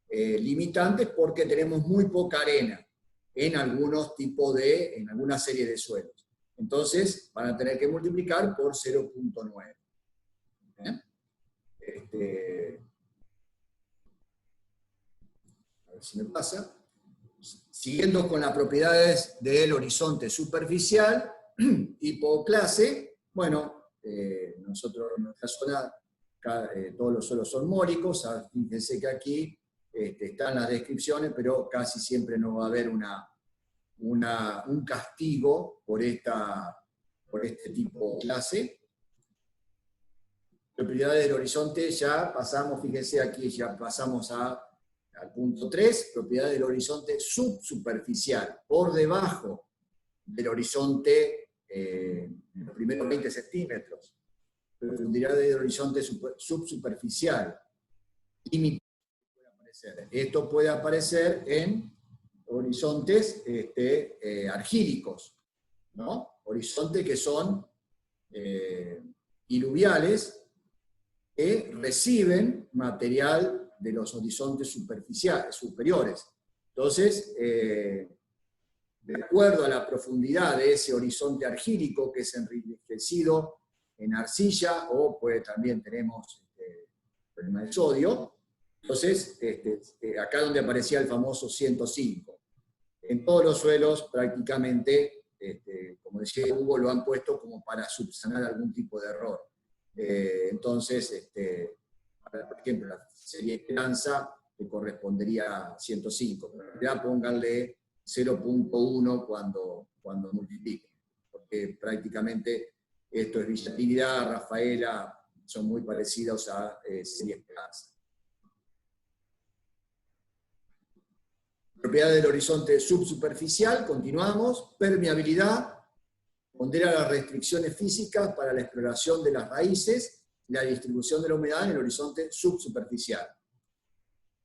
limitantes porque tenemos muy poca arena en alguna serie de suelos. Entonces van a tener que multiplicar por 0,9. A ver si me pasa. Siguiendo con las propiedades del horizonte superficial, hipoclase, bueno, nosotros en nuestra zona todos los suelos son mólicos, fíjense que aquí están las descripciones, pero casi siempre no va a haber un castigo por este tipo de clase. Propiedades del horizonte, ya pasamos, fíjense aquí, ya pasamos al punto 3, propiedades del horizonte subsuperficial, por debajo del horizonte los primeros 20 centímetros, profundidad del horizonte subsuperficial. Esto puede aparecer en horizontes argílicos, ¿no? Horizontes que son diluviales que reciben material de los horizontes superficiales, superiores. Entonces, de acuerdo a la profundidad de ese horizonte argílico, que es enriquecido en arcilla, o pues también tenemos problema de sodio, entonces acá donde aparecía el famoso 105. En todos los suelos prácticamente, como decía Hugo, lo han puesto como para subsanar algún tipo de error. Entonces, por ejemplo, la serie Esperanza le correspondería a 105, pero en realidad pónganle 0.1 cuando multipliquen, porque prácticamente esto es Villa Trinidad, Rafaela, son muy parecidos a serie Esperanza. Propiedad del horizonte subsuperficial, continuamos. Permeabilidad, pondera las restricciones físicas para la exploración de las raíces y la distribución de la humedad en el horizonte subsuperficial.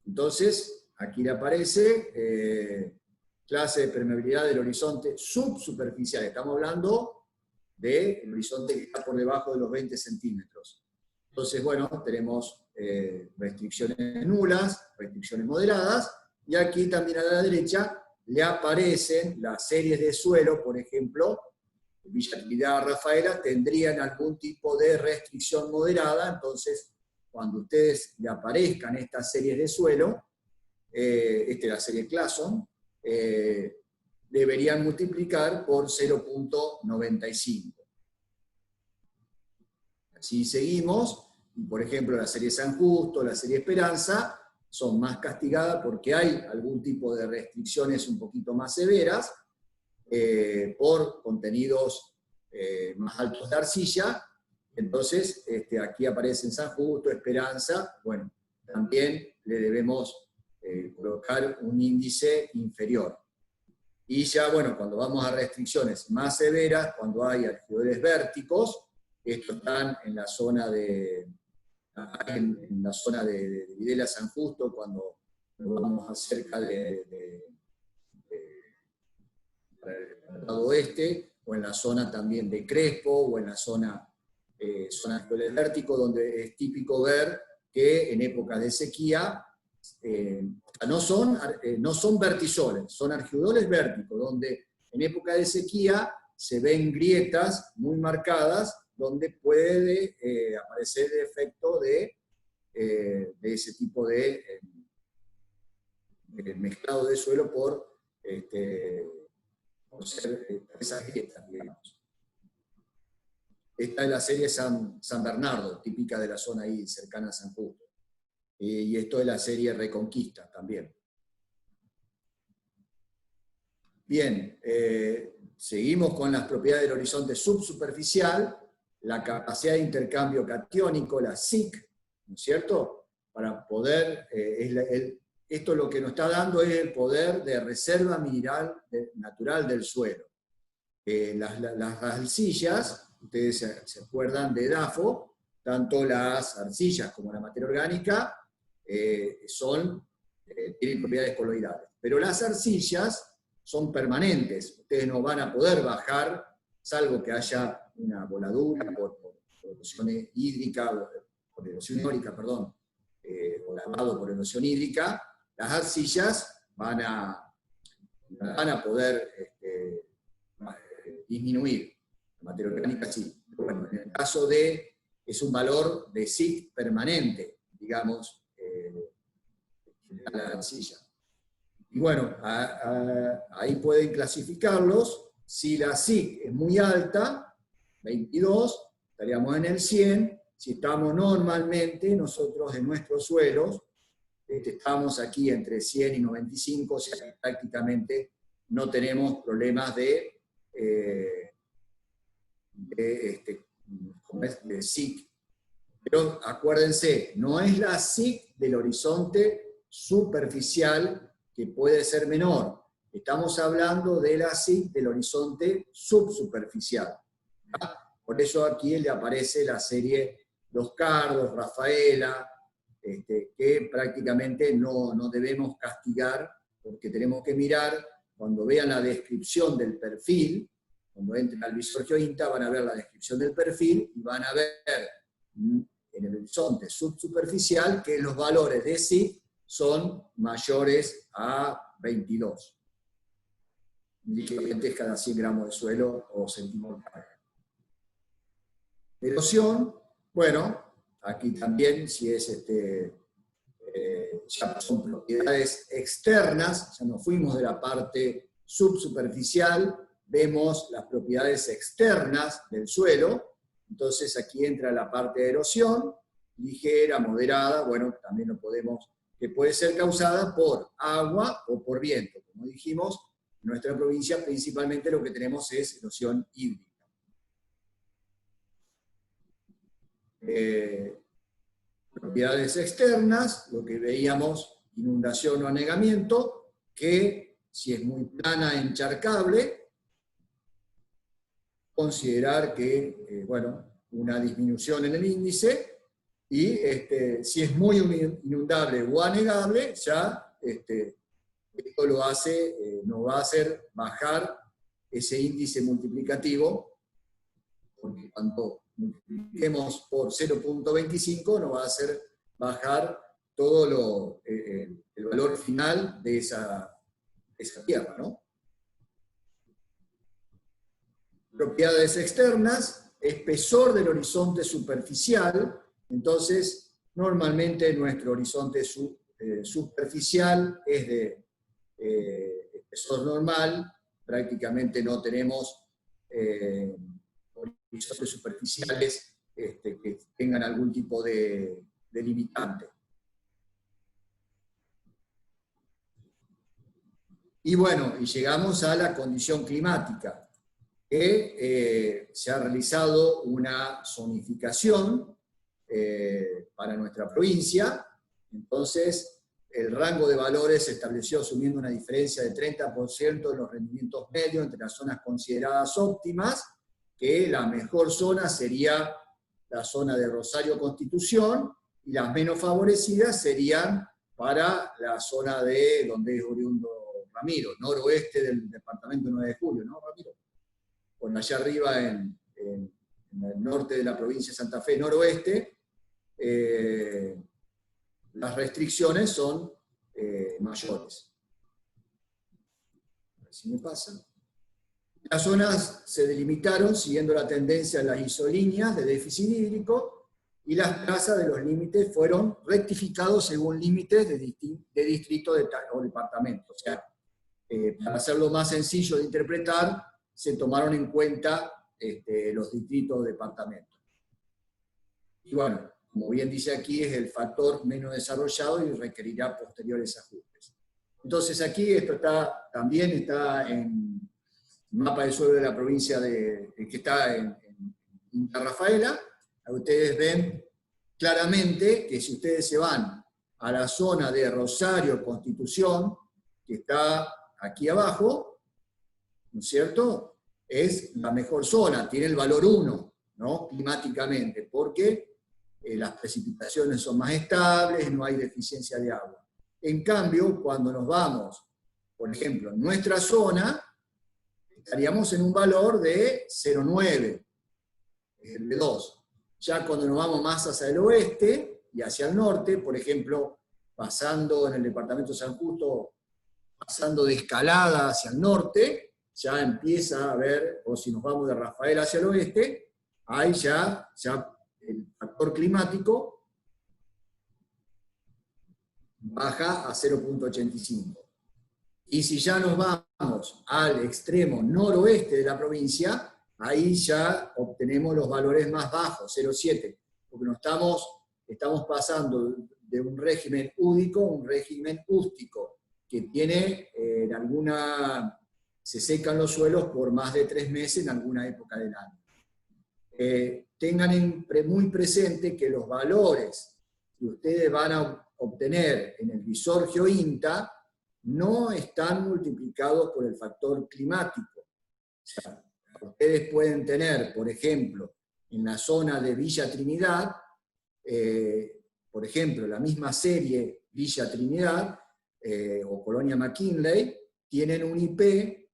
Entonces, aquí le aparece clase de permeabilidad del horizonte subsuperficial. Estamos hablando del horizonte que está por debajo de los 20 centímetros. Entonces, bueno, tenemos restricciones nulas, restricciones moderadas, y aquí también a la derecha le aparecen las series de suelo, por ejemplo, Villa Trinidad, Rafaela, tendrían algún tipo de restricción moderada. Entonces, cuando ustedes le aparezcan estas series de suelo, esta es la serie Clason, deberían multiplicar por 0.95. Así seguimos, y por ejemplo la serie San Justo, la serie Esperanza, son más castigadas porque hay algún tipo de restricciones un poquito más severas, por contenidos más altos de arcilla. Entonces, aquí aparecen San Justo, Esperanza, bueno, también le debemos colocar un índice inferior. Y ya, bueno, cuando vamos a restricciones más severas, cuando hay alrededores vérticos, estos están en la zona de Videla San Justo, cuando vamos acerca del lado oeste, o en la zona también de Crespo, o en la zona del Vértico, donde es típico ver que en épocas de sequía no son vertisoles, son argidoles vérticos, donde en época de sequía se ven grietas muy marcadas, donde puede aparecer el efecto de ese tipo de mezclado de suelo por ser esas grietas, digamos. Esta es la serie San Bernardo, típica de la zona ahí cercana a San Justo. Y esto es la serie Reconquista también. Bien, seguimos con las propiedades del horizonte subsuperficial, la capacidad de intercambio catiónico, la SIC, ¿no es cierto? Para poder, esto lo que nos está dando es el poder de reserva mineral natural del suelo. Las arcillas, ustedes se acuerdan de DAFO, tanto las arcillas como la materia orgánica tienen propiedades coloidales. Pero las arcillas son permanentes, ustedes no van a poder bajar, salvo que haya una voladura por erosión hídrica, por erosión hídrica, perdón, o lavado por erosión hídrica, las arcillas van a poder disminuir. La materia orgánica sí. Bueno, en el caso es un valor de SIC permanente, digamos, la arcilla. Y bueno, ahí pueden clasificarlos. Si la SIC es muy alta, 22, estaríamos en el 100. Si estamos normalmente, nosotros en nuestros suelos, estamos aquí entre 100 y 95, o sea que prácticamente no tenemos problemas de SIC. Pero acuérdense, no es la SIC del horizonte superficial que puede ser menor. Estamos hablando de la SIC del horizonte subsuperficial. Por eso aquí le aparece la serie Los Cardos, Rafaela, que prácticamente no debemos castigar, porque tenemos que mirar, cuando vean la descripción del perfil, cuando entren al visor GeoINTA van a ver la descripción del perfil y van a ver en el horizonte subsuperficial que los valores de SIC son mayores a 22 miliquevientes cada 100 gramos de suelo o centímetros cuadrados. Erosión, bueno, aquí también si es ya son propiedades externas, ya nos fuimos de la parte subsuperficial, vemos las propiedades externas del suelo, entonces aquí entra la parte de erosión, ligera, moderada, bueno, también lo podemos, que puede ser causada por agua o por viento. Como dijimos, en nuestra provincia principalmente lo que tenemos es erosión hídrica. Propiedades externas, lo que veíamos, inundación o anegamiento, que si es muy plana, encharcable, considerar que, bueno, una disminución en el índice, y si es muy inundable o anegable, ya esto lo hace, nos va a hacer bajar ese índice multiplicativo, porque cuando multipliquemos por 0.25 nos va a hacer bajar todo el valor final de esa tierra, ¿no? Propiedades externas, espesor del horizonte superficial, entonces normalmente nuestro horizonte superficial es de espesor normal, prácticamente no tenemos horizontes superficiales que tengan algún tipo de limitante. Y bueno, y llegamos a la condición climática, que se ha realizado una zonificación para nuestra provincia, entonces el rango de valores se estableció asumiendo una diferencia de 30% en los rendimientos medios entre las zonas consideradas óptimas, que la mejor zona sería la zona de Rosario Constitución, y las menos favorecidas serían para la zona de donde es oriundo Ramiro, noroeste del departamento 9 de Julio, ¿no, Ramiro? Por allá arriba en el norte de la provincia de Santa Fe, noroeste, las restricciones son mayores. A ver si me pasa. Las zonas se delimitaron siguiendo la tendencia de las isolíneas de déficit hídrico, y las trazas de los límites fueron rectificados según límites de distrito o departamento. O sea, para hacerlo más sencillo de interpretar, se tomaron en cuenta los distritos o departamentos. Y bueno, como bien dice aquí, es el factor menos desarrollado y requerirá posteriores ajustes. Entonces aquí esto también está en el mapa de suelo de la provincia que está en Punta Rafaela. Ustedes ven claramente que si ustedes se van a la zona de Rosario Constitución, que está aquí abajo, ¿no es cierto?, es la mejor zona, tiene el valor 1, ¿no?, climáticamente, porque las precipitaciones son más estables, no hay deficiencia de agua. En cambio, cuando nos vamos, por ejemplo, en nuestra zona, estaríamos en un valor de 0,9, el de 2. Ya cuando nos vamos más hacia el oeste y hacia el norte, por ejemplo, pasando en el departamento de San Justo, pasando de Escalada hacia el norte, ya empieza a ver, o si nos vamos de Rafael hacia el oeste, ahí ya el factor climático baja a 0.85. Y si ya nos vamos al extremo noroeste de la provincia, ahí ya obtenemos los valores más bajos, 0,7, porque estamos pasando de un régimen húdico a un régimen ústico, que tiene se secan los suelos por más de 3 meses en alguna época del año. Tengan muy presente que los valores que ustedes van a obtener en el visor GeoINTA no están multiplicados por el factor climático. O sea, ustedes pueden tener, por ejemplo, en la zona de Villa Trinidad, por ejemplo, la misma serie Villa Trinidad o Colonia McKinley, tienen un IP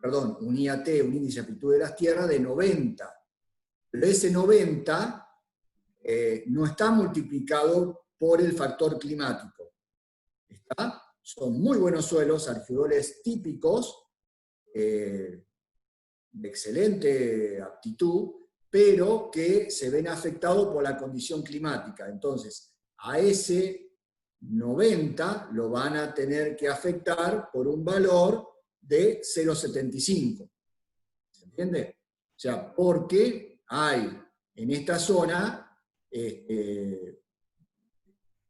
un IAT, un índice de aptitud de las tierras, de 90. Pero ese 90 no está multiplicado por el factor climático. Son muy buenos suelos, argidoles típicos, de excelente aptitud, pero que se ven afectados por la condición climática. Entonces, a ese 90 lo van a tener que afectar por un valor de 0,75. ¿Se entiende? O sea, porque hay en esta zona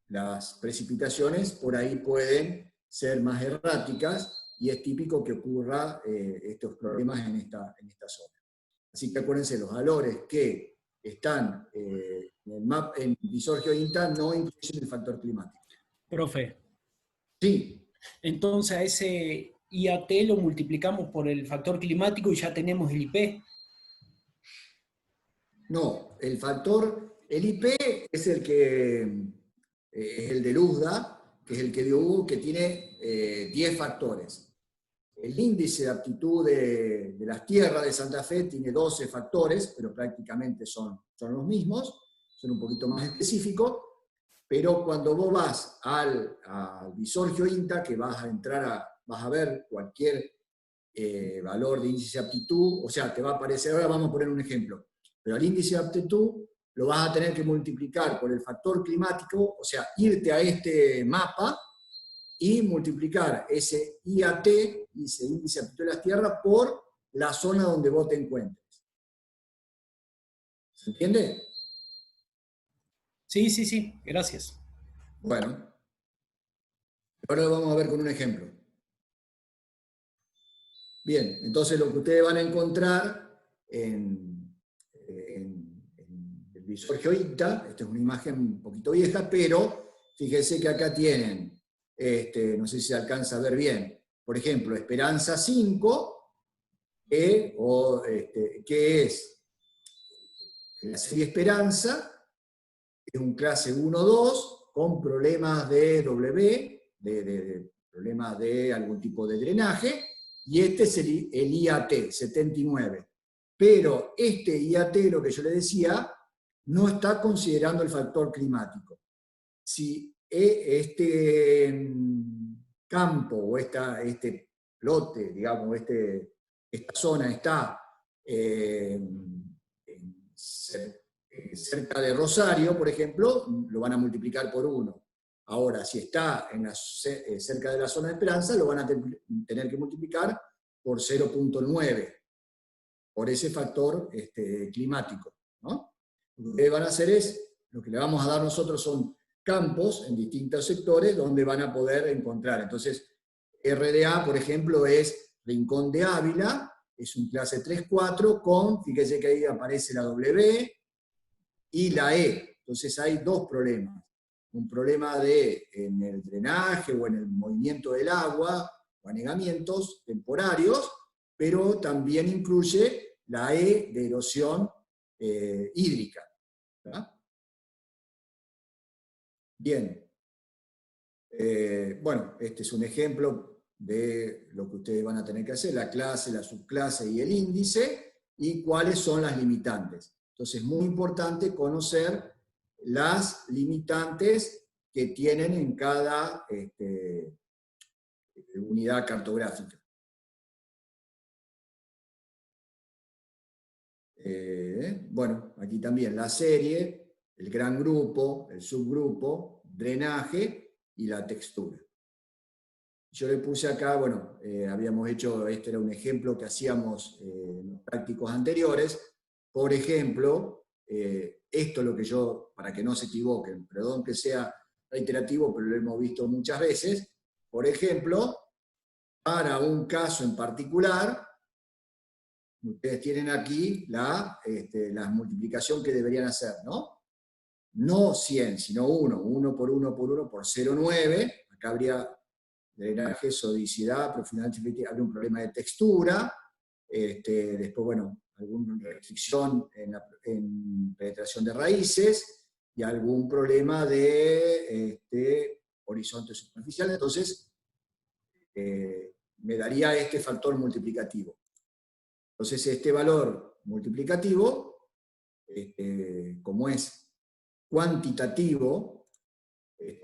las precipitaciones por ahí pueden ser más erráticas y es típico que ocurra estos problemas en esta zona. Así que acuérdense, los valores que están en visor GeoINTA no incluyen el factor climático. Profe. Sí. Entonces a ese IAT lo multiplicamos por el factor climático y ya tenemos el IP. No, el IP es el que es el del USDA, que es el que dio Hugo, que tiene 10 factores. El índice de aptitud de las tierras de Santa Fe tiene 12 factores, pero prácticamente son los mismos, son un poquito más específicos, pero cuando vos vas al visor GeoINTA, que vas a ver cualquier valor de índice de aptitud, o sea, te va a aparecer, ahora vamos a poner un ejemplo, pero el índice de aptitud lo vas a tener que multiplicar por el factor climático, o sea, irte a este mapa y multiplicar ese IAT, ese índice de aptitud de las tierras, por la zona donde vos te encuentres. ¿Se entiende? Sí, sí, sí, gracias. Bueno, ahora lo vamos a ver con un ejemplo. Bien, entonces lo que ustedes van a encontrar en el visor GeoINTA, esta es una imagen un poquito vieja, pero fíjense que acá tienen, no sé si se alcanza a ver bien, por ejemplo, Esperanza 5, que es la serie Esperanza, es un clase 1-2, con problemas de problemas de algún tipo de drenaje, y este es el IAT, 79. Pero este IAT, lo que yo le decía, no está considerando el factor climático. Si este campo o este lote, digamos, esta zona está cerca de Rosario, por ejemplo, lo van a multiplicar por 1. Ahora, si está cerca de la zona de Esperanza, lo van a tener que multiplicar por 0,9, por ese factor climático, ¿no? Lo que van a hacer lo que le vamos a dar nosotros son campos en distintos sectores donde van a poder encontrar. Entonces, RDA, por ejemplo, es Rincón de Ávila, es un clase 3-4 con, fíjese que ahí aparece la W y la E. Entonces hay dos problemas. Un problema en el drenaje o en el movimiento del agua, o anegamientos temporarios, pero también incluye la E de erosión hídrica. ¿Verdad? Bien. Bueno, este es un ejemplo de lo que ustedes van a tener que hacer, la clase, la subclase y el índice, y cuáles son las limitantes. Entonces es muy importante conocer las limitantes que tienen en cada unidad cartográfica. Bueno, aquí también la serie, el gran grupo, el subgrupo, drenaje y la textura. Yo le puse acá, bueno, habíamos hecho, este era un ejemplo que hacíamos en los prácticos anteriores. Por ejemplo, esto es lo que yo, para que no se equivoquen, perdón que sea reiterativo, pero lo hemos visto muchas veces. Por ejemplo, para un caso en particular, ustedes tienen aquí la multiplicación que deberían hacer, ¿no? No 100, sino 1 por 1 por 1 por 0,9. Acá habría drenaje, sodicidad, profundidad, habría un problema de textura. Después, bueno, alguna restricción en penetración de raíces y algún problema de horizonte superficial. Entonces, me daría este factor multiplicativo. Entonces este valor multiplicativo, como es cuantitativo,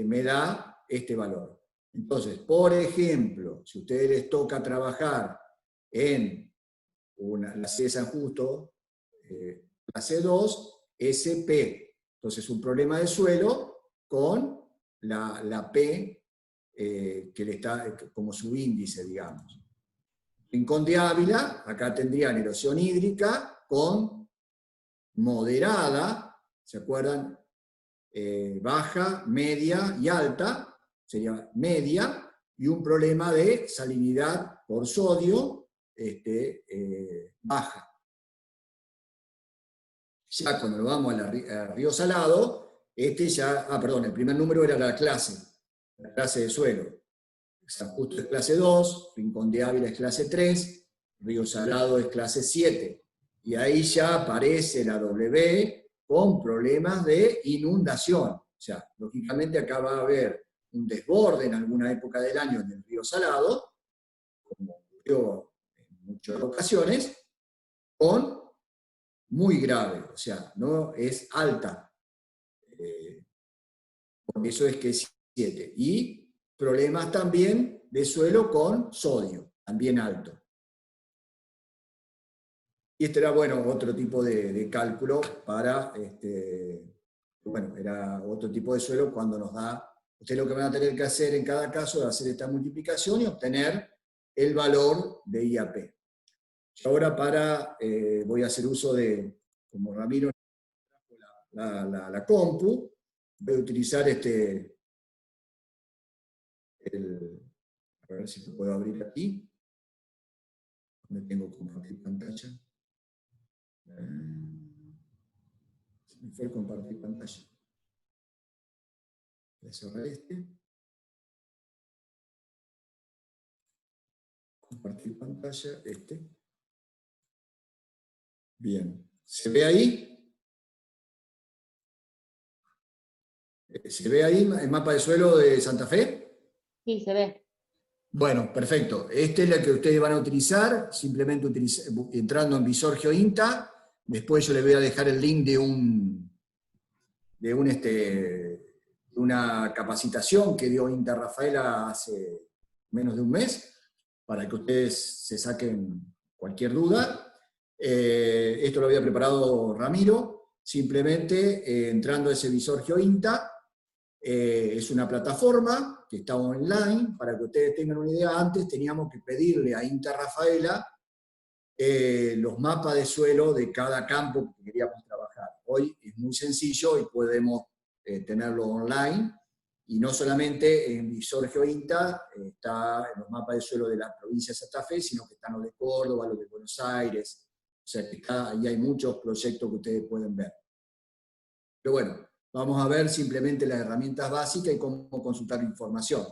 me da este valor. Entonces, por ejemplo, si a ustedes les toca trabajar en la C de San Justo, la C2, SP. Entonces, un problema de suelo con la P que le está como subíndice, digamos. Rincón de Ávila, acá tendrían erosión hídrica con moderada, ¿se acuerdan? Baja, media y alta, sería media, y un problema de salinidad por sodio baja. Ya cuando lo vamos a Río Salado, perdón, el primer número era la clase de suelo. San Justo es clase 2, Rincón de Ávila es clase 3, Río Salado es clase 7. Y ahí ya aparece la W con problemas de inundación. O sea, lógicamente acá va a haber un desborde en alguna época del año en el Río Salado, como ocurrió en muchas ocasiones, con muy grave, o sea, no es alta. Por eso es que es 7. Y problemas también de suelo con sodio, también alto. Y este era, bueno, otro tipo de cálculo para, bueno, era otro tipo de suelo cuando nos da, ustedes lo que van a tener que hacer en cada caso es hacer esta multiplicación y obtener el valor de IAP. Y ahora voy a hacer uso de, como Ramiro la compu, voy a utilizar a ver si lo puedo abrir aquí, donde tengo compartir pantalla. Se me fue el compartir pantalla. Voy a cerrar compartir pantalla, Bien, ¿se ve ahí? ¿Se ve ahí el mapa de suelo de Santa Fe? Sí, se ve. Bueno, perfecto. Esta es la que ustedes van a utilizar, simplemente entrando en Visor GeoInta. Después yo les voy a dejar el link de una capacitación que dio INTA Rafaela hace menos de un mes, para que ustedes se saquen cualquier duda. Esto lo había preparado Ramiro, simplemente entrando a ese Visor GeoInta. Es una plataforma que está online, para que ustedes tengan una idea. Antes teníamos que pedirle a INTA Rafaela los mapas de suelo de cada campo que queríamos trabajar. Hoy es muy sencillo y podemos tenerlo online, y no solamente en Visor GeoInta está en los mapas de suelo de la provincia de Santa Fe, sino que están los de Córdoba, los de Buenos Aires, o sea que ahí hay muchos proyectos que ustedes pueden ver. Pero bueno, vamos a ver simplemente las herramientas básicas y cómo consultar información.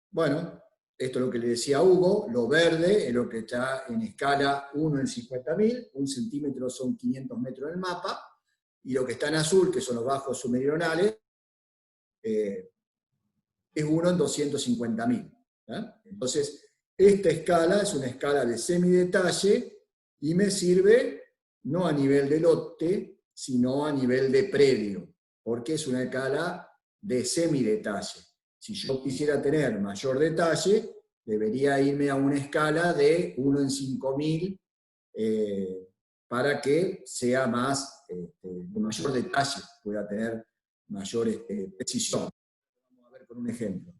Bueno, esto es lo que le decía a Hugo, lo verde es lo que está en escala 1 en 50.000, 1 centímetro son 500 metros en el mapa, y lo que está en azul, que son los bajos submeridionales, es 1 en 250.000. Entonces, esta escala es una escala de semidetalle y me sirve no a nivel de lote, sino a nivel de predio, porque es una escala de semidetalle. Si yo quisiera tener mayor detalle, debería irme a una escala de 1 en 5.000 para que sea de mayor detalle, pueda tener mayor precisión. Vamos a ver con un ejemplo.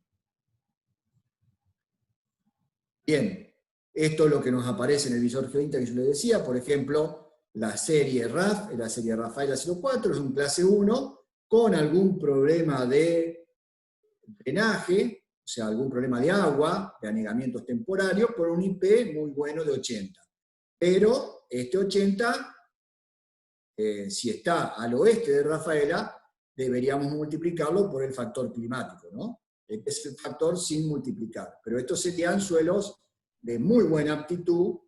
Bien, esto es lo que nos aparece en el visor GeoInta que yo les decía. Por ejemplo, la serie RAF, la serie Rafaela 04, es un clase 1 con algún problema de drenaje, o sea, algún problema de agua, de anegamientos temporarios, por un IP muy bueno de 80. Pero este 80, si está al oeste de Rafaela, deberíamos multiplicarlo por el factor climático, ¿no? Este es el factor sin multiplicar. Pero estos serían suelos de muy buena aptitud,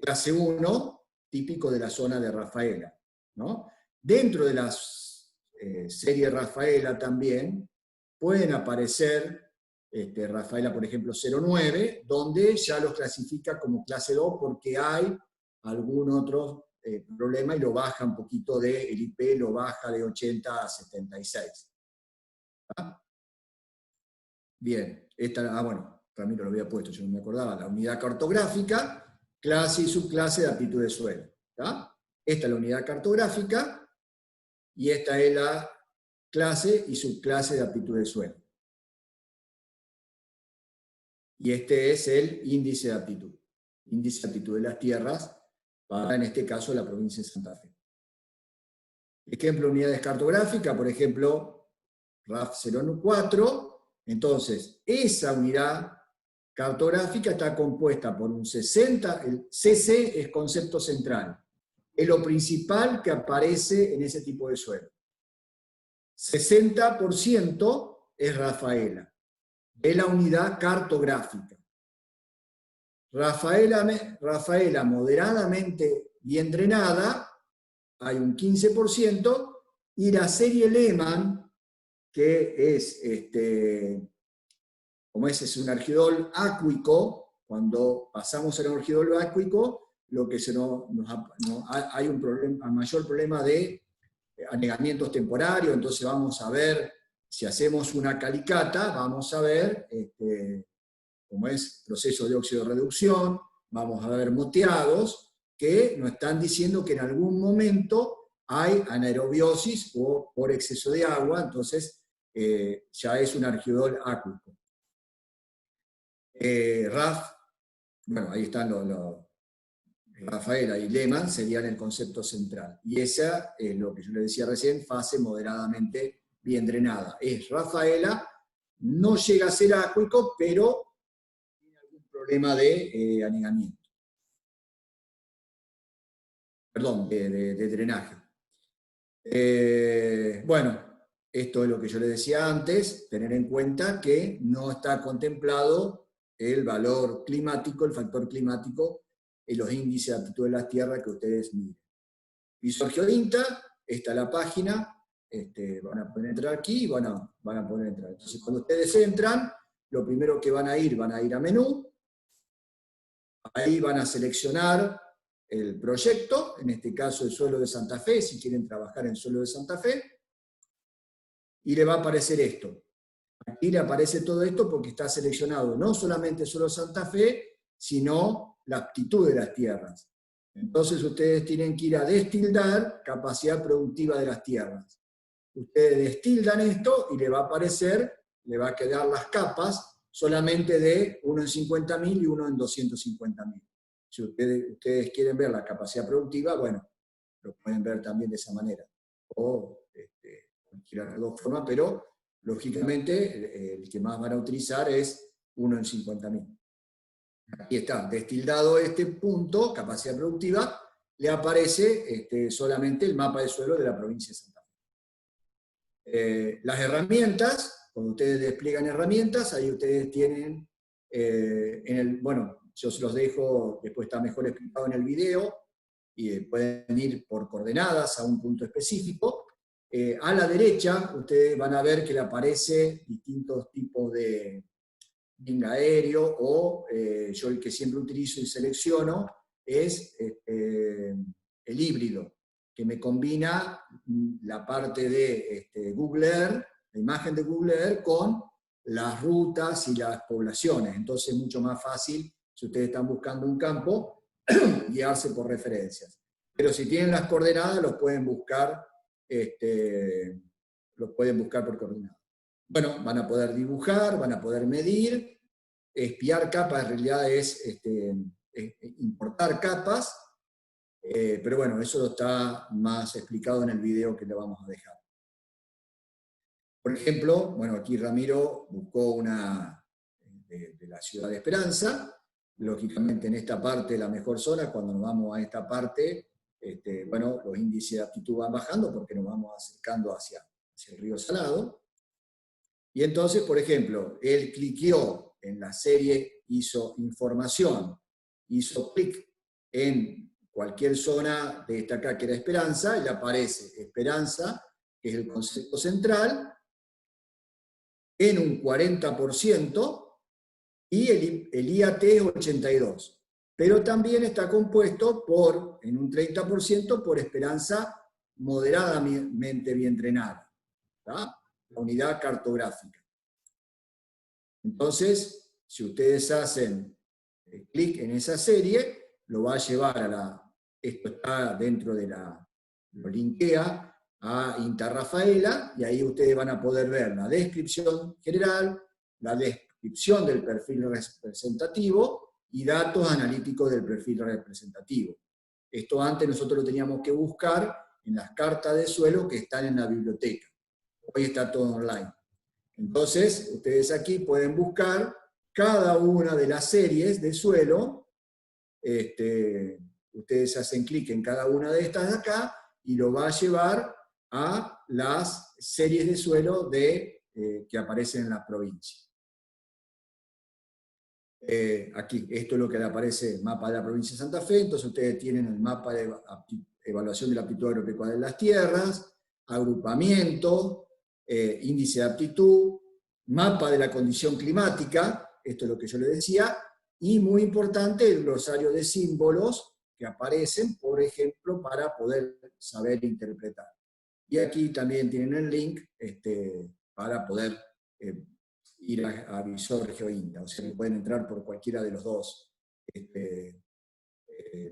clase 1, típico de la zona de Rafaela, ¿no? Dentro de las series Rafaela también pueden aparecer Rafaela, por ejemplo, 0,9, donde ya los clasifica como clase 2 porque hay algún otro problema y lo baja un poquito el IP lo baja de 80 a 76. ¿Ah? Bien, bueno, Ramiro lo había puesto, yo no me acordaba, la unidad cartográfica, clase y subclase de aptitud de suelo. ¿Tá? Esta es la unidad cartográfica y esta es la clase y subclase de aptitud de suelo. Y este es el índice de aptitud. Índice de aptitud de las tierras para, en este caso, la provincia de Santa Fe. Ejemplo, unidades cartográficas, por ejemplo, RAF 04. Entonces, esa unidad cartográfica está compuesta por un 60, el CC es concepto central, es lo principal que aparece en ese tipo de suelo. 60% es Rafaela, es la unidad cartográfica. Rafaela moderadamente bien drenada, hay un 15%, y la serie Lehmann, que es, como es un argidol acuico, cuando pasamos al argidol acuico, lo que hay un mayor problema de anegamientos temporarios, entonces vamos a ver, si hacemos una calicata, vamos a ver, como es proceso de óxido de reducción, vamos a ver moteados, que nos están diciendo que en algún momento hay anaerobiosis o por exceso de agua, entonces ya es un argidol acuico. RAF, bueno, ahí están Rafaela y Lehmann serían el concepto central. Y esa es lo que yo le decía recién, fase moderadamente bien drenada. Es Rafaela, no llega a ser acuico, pero tiene algún problema de anegamiento. Perdón, de drenaje. Bueno, esto es lo que yo le decía antes, tener en cuenta que no está contemplado el valor climático, el factor climático, en los índices de aptitud de las tierras que ustedes miren. Visor Geointa, esta es la página, van a poder entrar aquí y van a poder entrar. Entonces, cuando ustedes entran, lo primero que van a ir a menú, ahí van a seleccionar el proyecto, en este caso el suelo de Santa Fe, si quieren trabajar en suelo de Santa Fe, y le va a aparecer esto. Aquí le aparece todo esto porque está seleccionado no solamente el suelo de Santa Fe, sino la aptitud de las tierras. Entonces ustedes tienen que ir a destildar capacidad productiva de las tierras. Ustedes destildan esto y le va a aparecer, le va a quedar las capas solamente de 1 en 50.000 y 1 en 250.000. Si ustedes quieren ver la capacidad productiva, bueno, lo pueden ver también de esa manera. O cualquiera de las dos formas, pero lógicamente el que más van a utilizar es 1 en 50.000. Aquí está, destildado este punto, capacidad productiva, le aparece solamente el mapa de suelo de la provincia de Santa Fe. Las herramientas, cuando ustedes despliegan herramientas, ahí ustedes tienen, bueno, yo se los dejo, después está mejor explicado en el video, y pueden ir por coordenadas a un punto específico. A la derecha, ustedes van a ver que le aparece distintos tipos de aéreo, o yo el que siempre utilizo y selecciono es el híbrido, que me combina la parte de Google Earth, la imagen de Google Earth, con las rutas y las poblaciones. Entonces es mucho más fácil, si ustedes están buscando un campo, guiarse por referencias. Pero si tienen las coordenadas, los pueden buscar por coordenadas. Bueno, van a poder dibujar, van a poder medir, espiar capas, en realidad es importar capas, pero bueno, eso está más explicado en el video que le vamos a dejar. Por ejemplo, bueno, aquí Ramiro buscó una de la ciudad de Esperanza. Lógicamente en esta parte, la mejor zona, cuando nos vamos a esta parte, bueno, los índices de aptitud van bajando porque nos vamos acercando hacia el río Salado. Y entonces, por ejemplo, él cliqueó en la serie, hizo información, hizo clic en cualquier zona de esta acá que era Esperanza, y le aparece Esperanza, que es el concepto central, en un 40% y el IAT es 82%. Pero también está compuesto en un 30% por esperanza moderadamente bien entrenada, ¿tá? La unidad cartográfica. Entonces, si ustedes hacen clic en esa serie, lo va a llevar esto está dentro de lo linkea a Interrafaela, y ahí ustedes van a poder ver la descripción general, la descripción del perfil representativo y datos analíticos del perfil representativo. Esto antes nosotros lo teníamos que buscar en las cartas de suelo que están en la biblioteca. Hoy está todo online. Entonces, ustedes aquí pueden buscar cada una de las series de suelo. Ustedes hacen clic en cada una de estas de acá y lo va a llevar a las series de suelo que aparecen en la provincia. Aquí, esto es lo que le aparece el mapa de la provincia de Santa Fe. Entonces ustedes tienen el mapa de evaluación de la aptitud agropecuaria de las tierras, agrupamiento, índice de aptitud, mapa de la condición climática, esto es lo que yo les decía, y muy importante el glosario de símbolos que aparecen, por ejemplo, para poder saber interpretar. Y aquí también tienen el link para poder ir a Visor GeoINTA, o sea que pueden entrar por cualquiera de los dos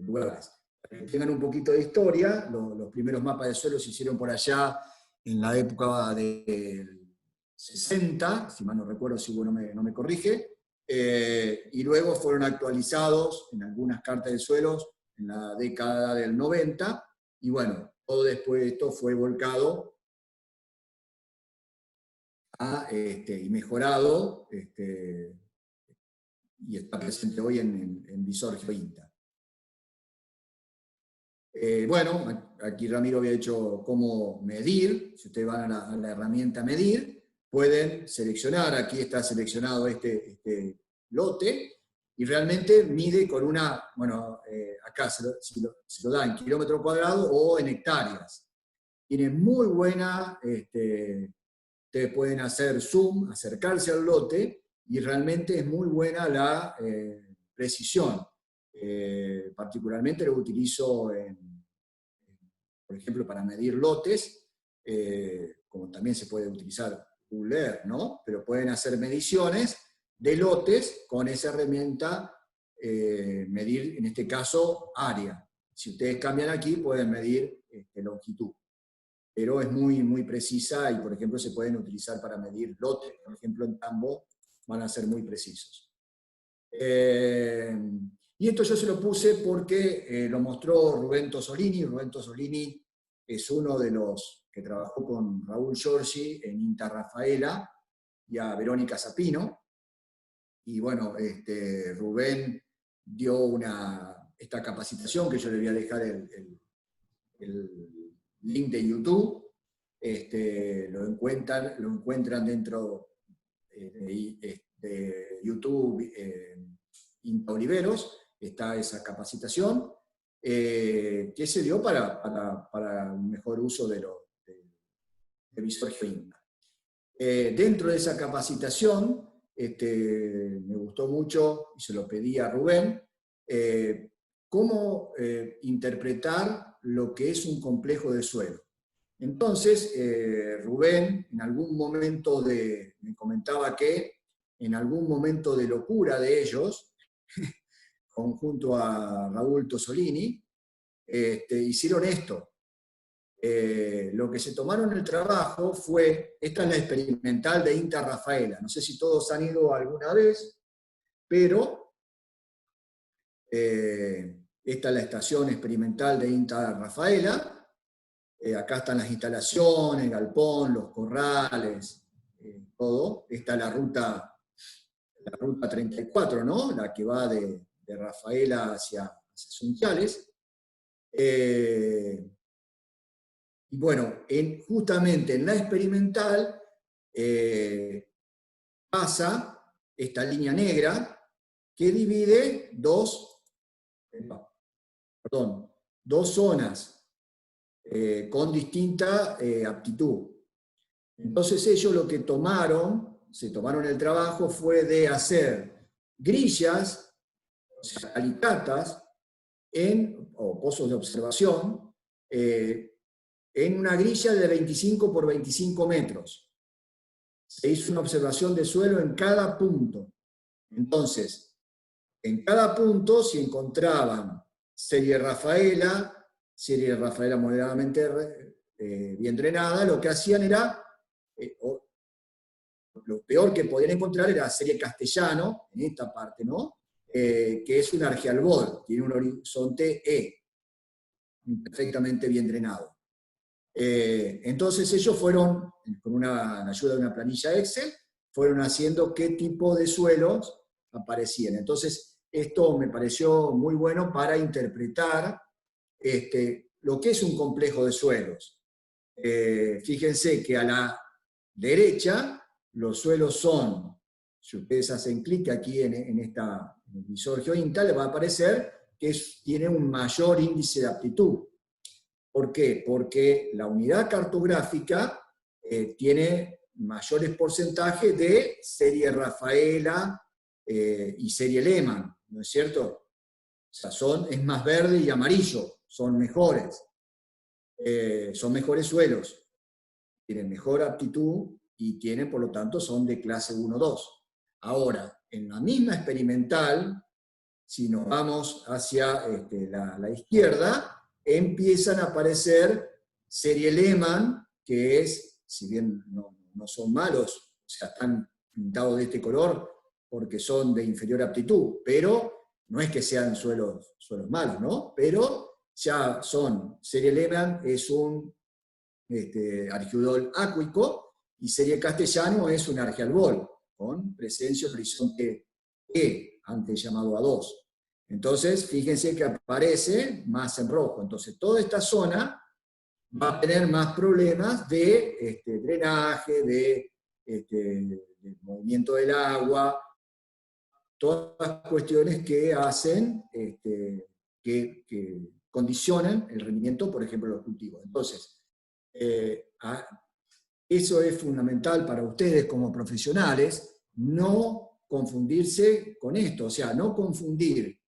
lugares. Para que tengan un poquito de historia, los primeros mapas de suelo se hicieron por allá en la época del 60, si mal no recuerdo, si uno no me corrige, y luego fueron actualizados en algunas cartas de suelos en la década del 90, y bueno, todo después de esto fue volcado y mejorado, y está presente hoy en Visor GeoINTA. Bueno, aquí Ramiro había hecho cómo medir. Si ustedes van a la herramienta medir, pueden seleccionar, aquí está seleccionado este lote, y realmente mide con bueno, acá se lo da en kilómetro cuadrado o en hectáreas. Tiene muy buena, ustedes pueden hacer zoom, acercarse al lote, y realmente es muy buena la precisión. Particularmente lo utilizo, por ejemplo, para medir lotes, como también se puede utilizar Google Earth, ¿no? Pero pueden hacer mediciones de lotes con esa herramienta, medir, en este caso, área. Si ustedes cambian aquí, pueden medir longitud. Pero es muy, muy precisa, y por ejemplo se pueden utilizar para medir lotes, por ejemplo en Tambo van a ser muy precisos. Y esto yo se lo puse porque lo mostró Rubén Tosolini. Rubén Tosolini es uno de los que trabajó con Raúl Giorgi en Interrafaela y a Verónica Sapino. Y bueno, Rubén dio esta capacitación, que yo le voy a dejar el link de YouTube. Lo encuentran dentro de YouTube, INTA Oliveros, está esa capacitación, que se dio para un mejor uso de Visor GeoINTA. Dentro de esa capacitación, me gustó mucho, y se lo pedí a Rubén, cómo interpretar lo que es un complejo de suelo. Entonces, Rubén, en algún momento me comentaba que en algún momento de locura de ellos, junto a Raúl Tosolini, hicieron esto. Lo que se tomaron el trabajo fue, esta es la experimental de Interrafaela, no sé si todos han ido alguna vez, pero esta es la estación experimental de Interrafaela. Acá están las instalaciones, el galpón, los corrales, todo. Esta es la ruta 34, ¿no? La que va de Rafaela hacia Sunchales. Y bueno, justamente en la experimental pasa esta línea negra que divide dos zonas con distinta aptitud. Entonces ellos lo que tomaron, se tomaron el trabajo fue de hacer grillas, o sea, alicatas, o pozos de observación, en una grilla de 25 por 25 metros. Se hizo una observación de suelo en cada punto. Entonces, en cada punto se encontraban serie Rafaela moderadamente bien drenada. Lo que hacían era, lo peor que podían encontrar era serie Castellano, en esta parte, ¿no? Que es un argialbol, tiene un horizonte E, perfectamente bien drenado. Entonces ellos fueron, con la ayuda de una planilla Excel, fueron haciendo qué tipo de suelos aparecían. Entonces esto me pareció muy bueno para interpretar lo que es un complejo de suelos. Fíjense que a la derecha los suelos son, si ustedes hacen clic aquí en el visor GeoInta, les va a aparecer que tiene un mayor índice de aptitud. ¿Por qué? Porque la unidad cartográfica tiene mayores porcentajes de serie Rafaela y serie Lehmann, ¿no es cierto? O sea, es más verde y amarillo, son mejores suelos, tienen mejor aptitud y tienen, por lo tanto, son de clase 1-2. Ahora, en la misma experimental, si nos vamos hacia la izquierda, empiezan a aparecer serie Lehmann, que es, si bien no son malos, o sea, están pintados de este color porque son de inferior aptitud, pero no es que sean suelos malos, ¿no? Pero ya son, serie Lehmann es un argiodol acuico, y serie Castellano es un argialbol, con presencia del horizonte E, antes llamado A2. Entonces, fíjense que aparece más en rojo. Entonces, toda esta zona va a tener más problemas de drenaje, de movimiento del agua, todas las cuestiones que hacen, que condicionan el rendimiento, por ejemplo, de los cultivos. Entonces, eso es fundamental para ustedes como profesionales, no confundirse con esto, o sea, no confundir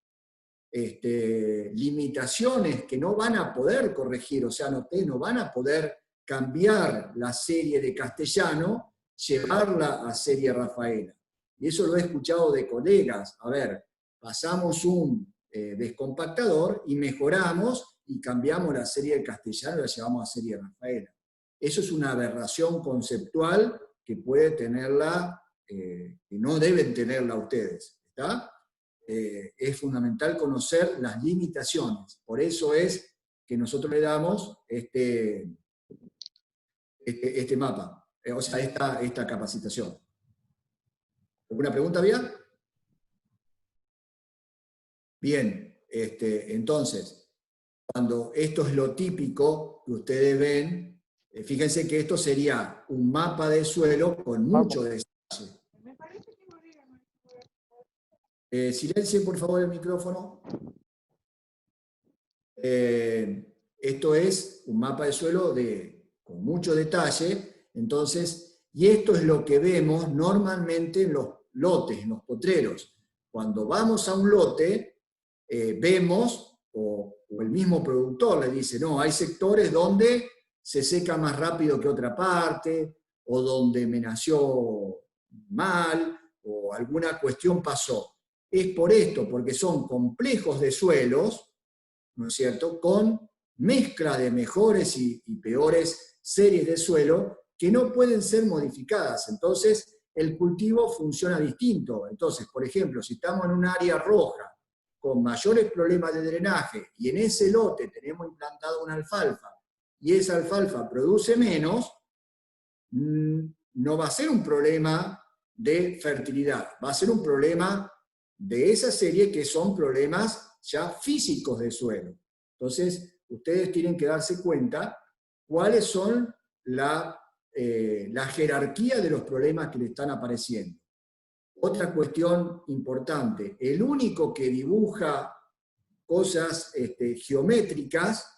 limitaciones que no van a poder corregir, o sea, ustedes no van a poder cambiar la serie de Castellano, llevarla a serie Rafaela. Y eso lo he escuchado de colegas. A ver, pasamos un descompactador y mejoramos y cambiamos la serie de Castellano y la llevamos a serie Rafaela. Eso es una aberración conceptual que puede tenerla, que no deben tenerla ustedes, ¿está? Es fundamental conocer las limitaciones. Por eso es que nosotros le damos este mapa, o sea, esta capacitación. ¿Alguna pregunta, Bia? Bien, entonces, cuando esto es lo típico que ustedes ven, fíjense que esto sería un mapa de suelo con mucho detalle. Silencien, por favor, el micrófono. Esto es un mapa de suelo con mucho detalle, entonces, y esto es lo que vemos normalmente en los lotes, en los potreros. Cuando vamos a un lote, vemos, o el mismo productor le dice, no, hay sectores donde se seca más rápido que otra parte, o donde me nació mal, o alguna cuestión pasó. Es por esto, porque son complejos de suelos, ¿no es cierto?, con mezcla de mejores y peores series de suelo que no pueden ser modificadas. Entonces, el cultivo funciona distinto. Entonces, por ejemplo, si estamos en un área roja con mayores problemas de drenaje y en ese lote tenemos implantado una alfalfa y esa alfalfa produce menos, no va a ser un problema de fertilidad, va a ser un problema de esa serie que son problemas ya físicos del suelo. Entonces, ustedes tienen que darse cuenta cuáles son la jerarquía de los problemas que le están apareciendo. Otra cuestión importante, el único que dibuja cosas geométricas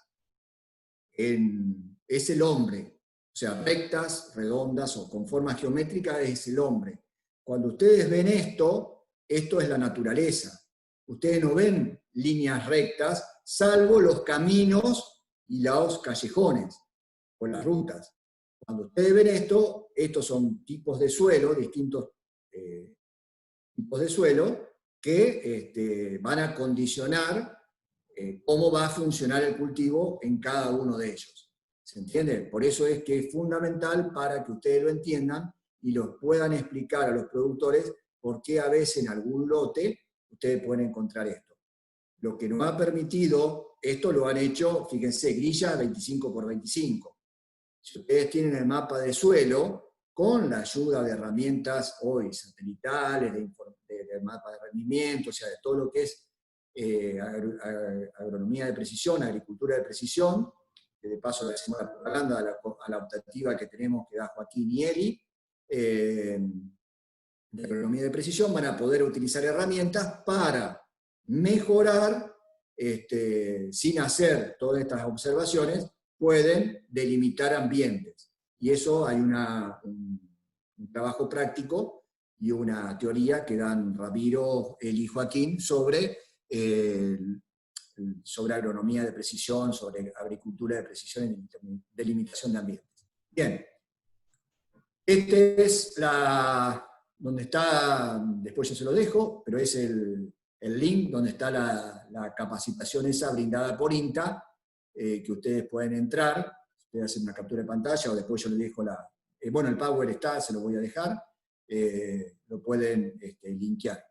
es el hombre. O sea, rectas, redondas o con forma geométrica es el hombre. Cuando ustedes ven esto es la naturaleza. Ustedes no ven líneas rectas, salvo los caminos y los callejones, o las rutas. Cuando ustedes ven esto, estos son tipos de suelo, distintos tipos de suelo, que van a condicionar cómo va a funcionar el cultivo en cada uno de ellos. ¿Se entiende? Por eso es que es fundamental para que ustedes lo entiendan y los puedan explicar a los productores por qué a veces en algún lote ustedes pueden encontrar esto. Lo que nos ha permitido, esto lo han hecho, fíjense, grilla 25 por 25. Si ustedes tienen el mapa de suelo, con la ayuda de herramientas hoy satelitales, de mapa de rendimiento, o sea, de todo lo que es agronomía de precisión, agricultura de precisión, que de paso le hacemos la propaganda a la optativa que tenemos que da Joaquín y Eli, de agronomía de precisión, van a poder utilizar herramientas para mejorar, sin hacer todas estas observaciones, pueden delimitar ambientes. Y eso hay un trabajo práctico y una teoría que dan Ramiro, Eli y Joaquín sobre agronomía de precisión, sobre agricultura de precisión y delimitación de ambientes. Bien, este es donde está, después yo se lo dejo, pero es el link donde está la capacitación esa brindada por INTA, que ustedes pueden entrar, ustedes hacen una captura de pantalla o después yo les dejo bueno, el Power está, se lo voy a dejar, lo pueden linkear.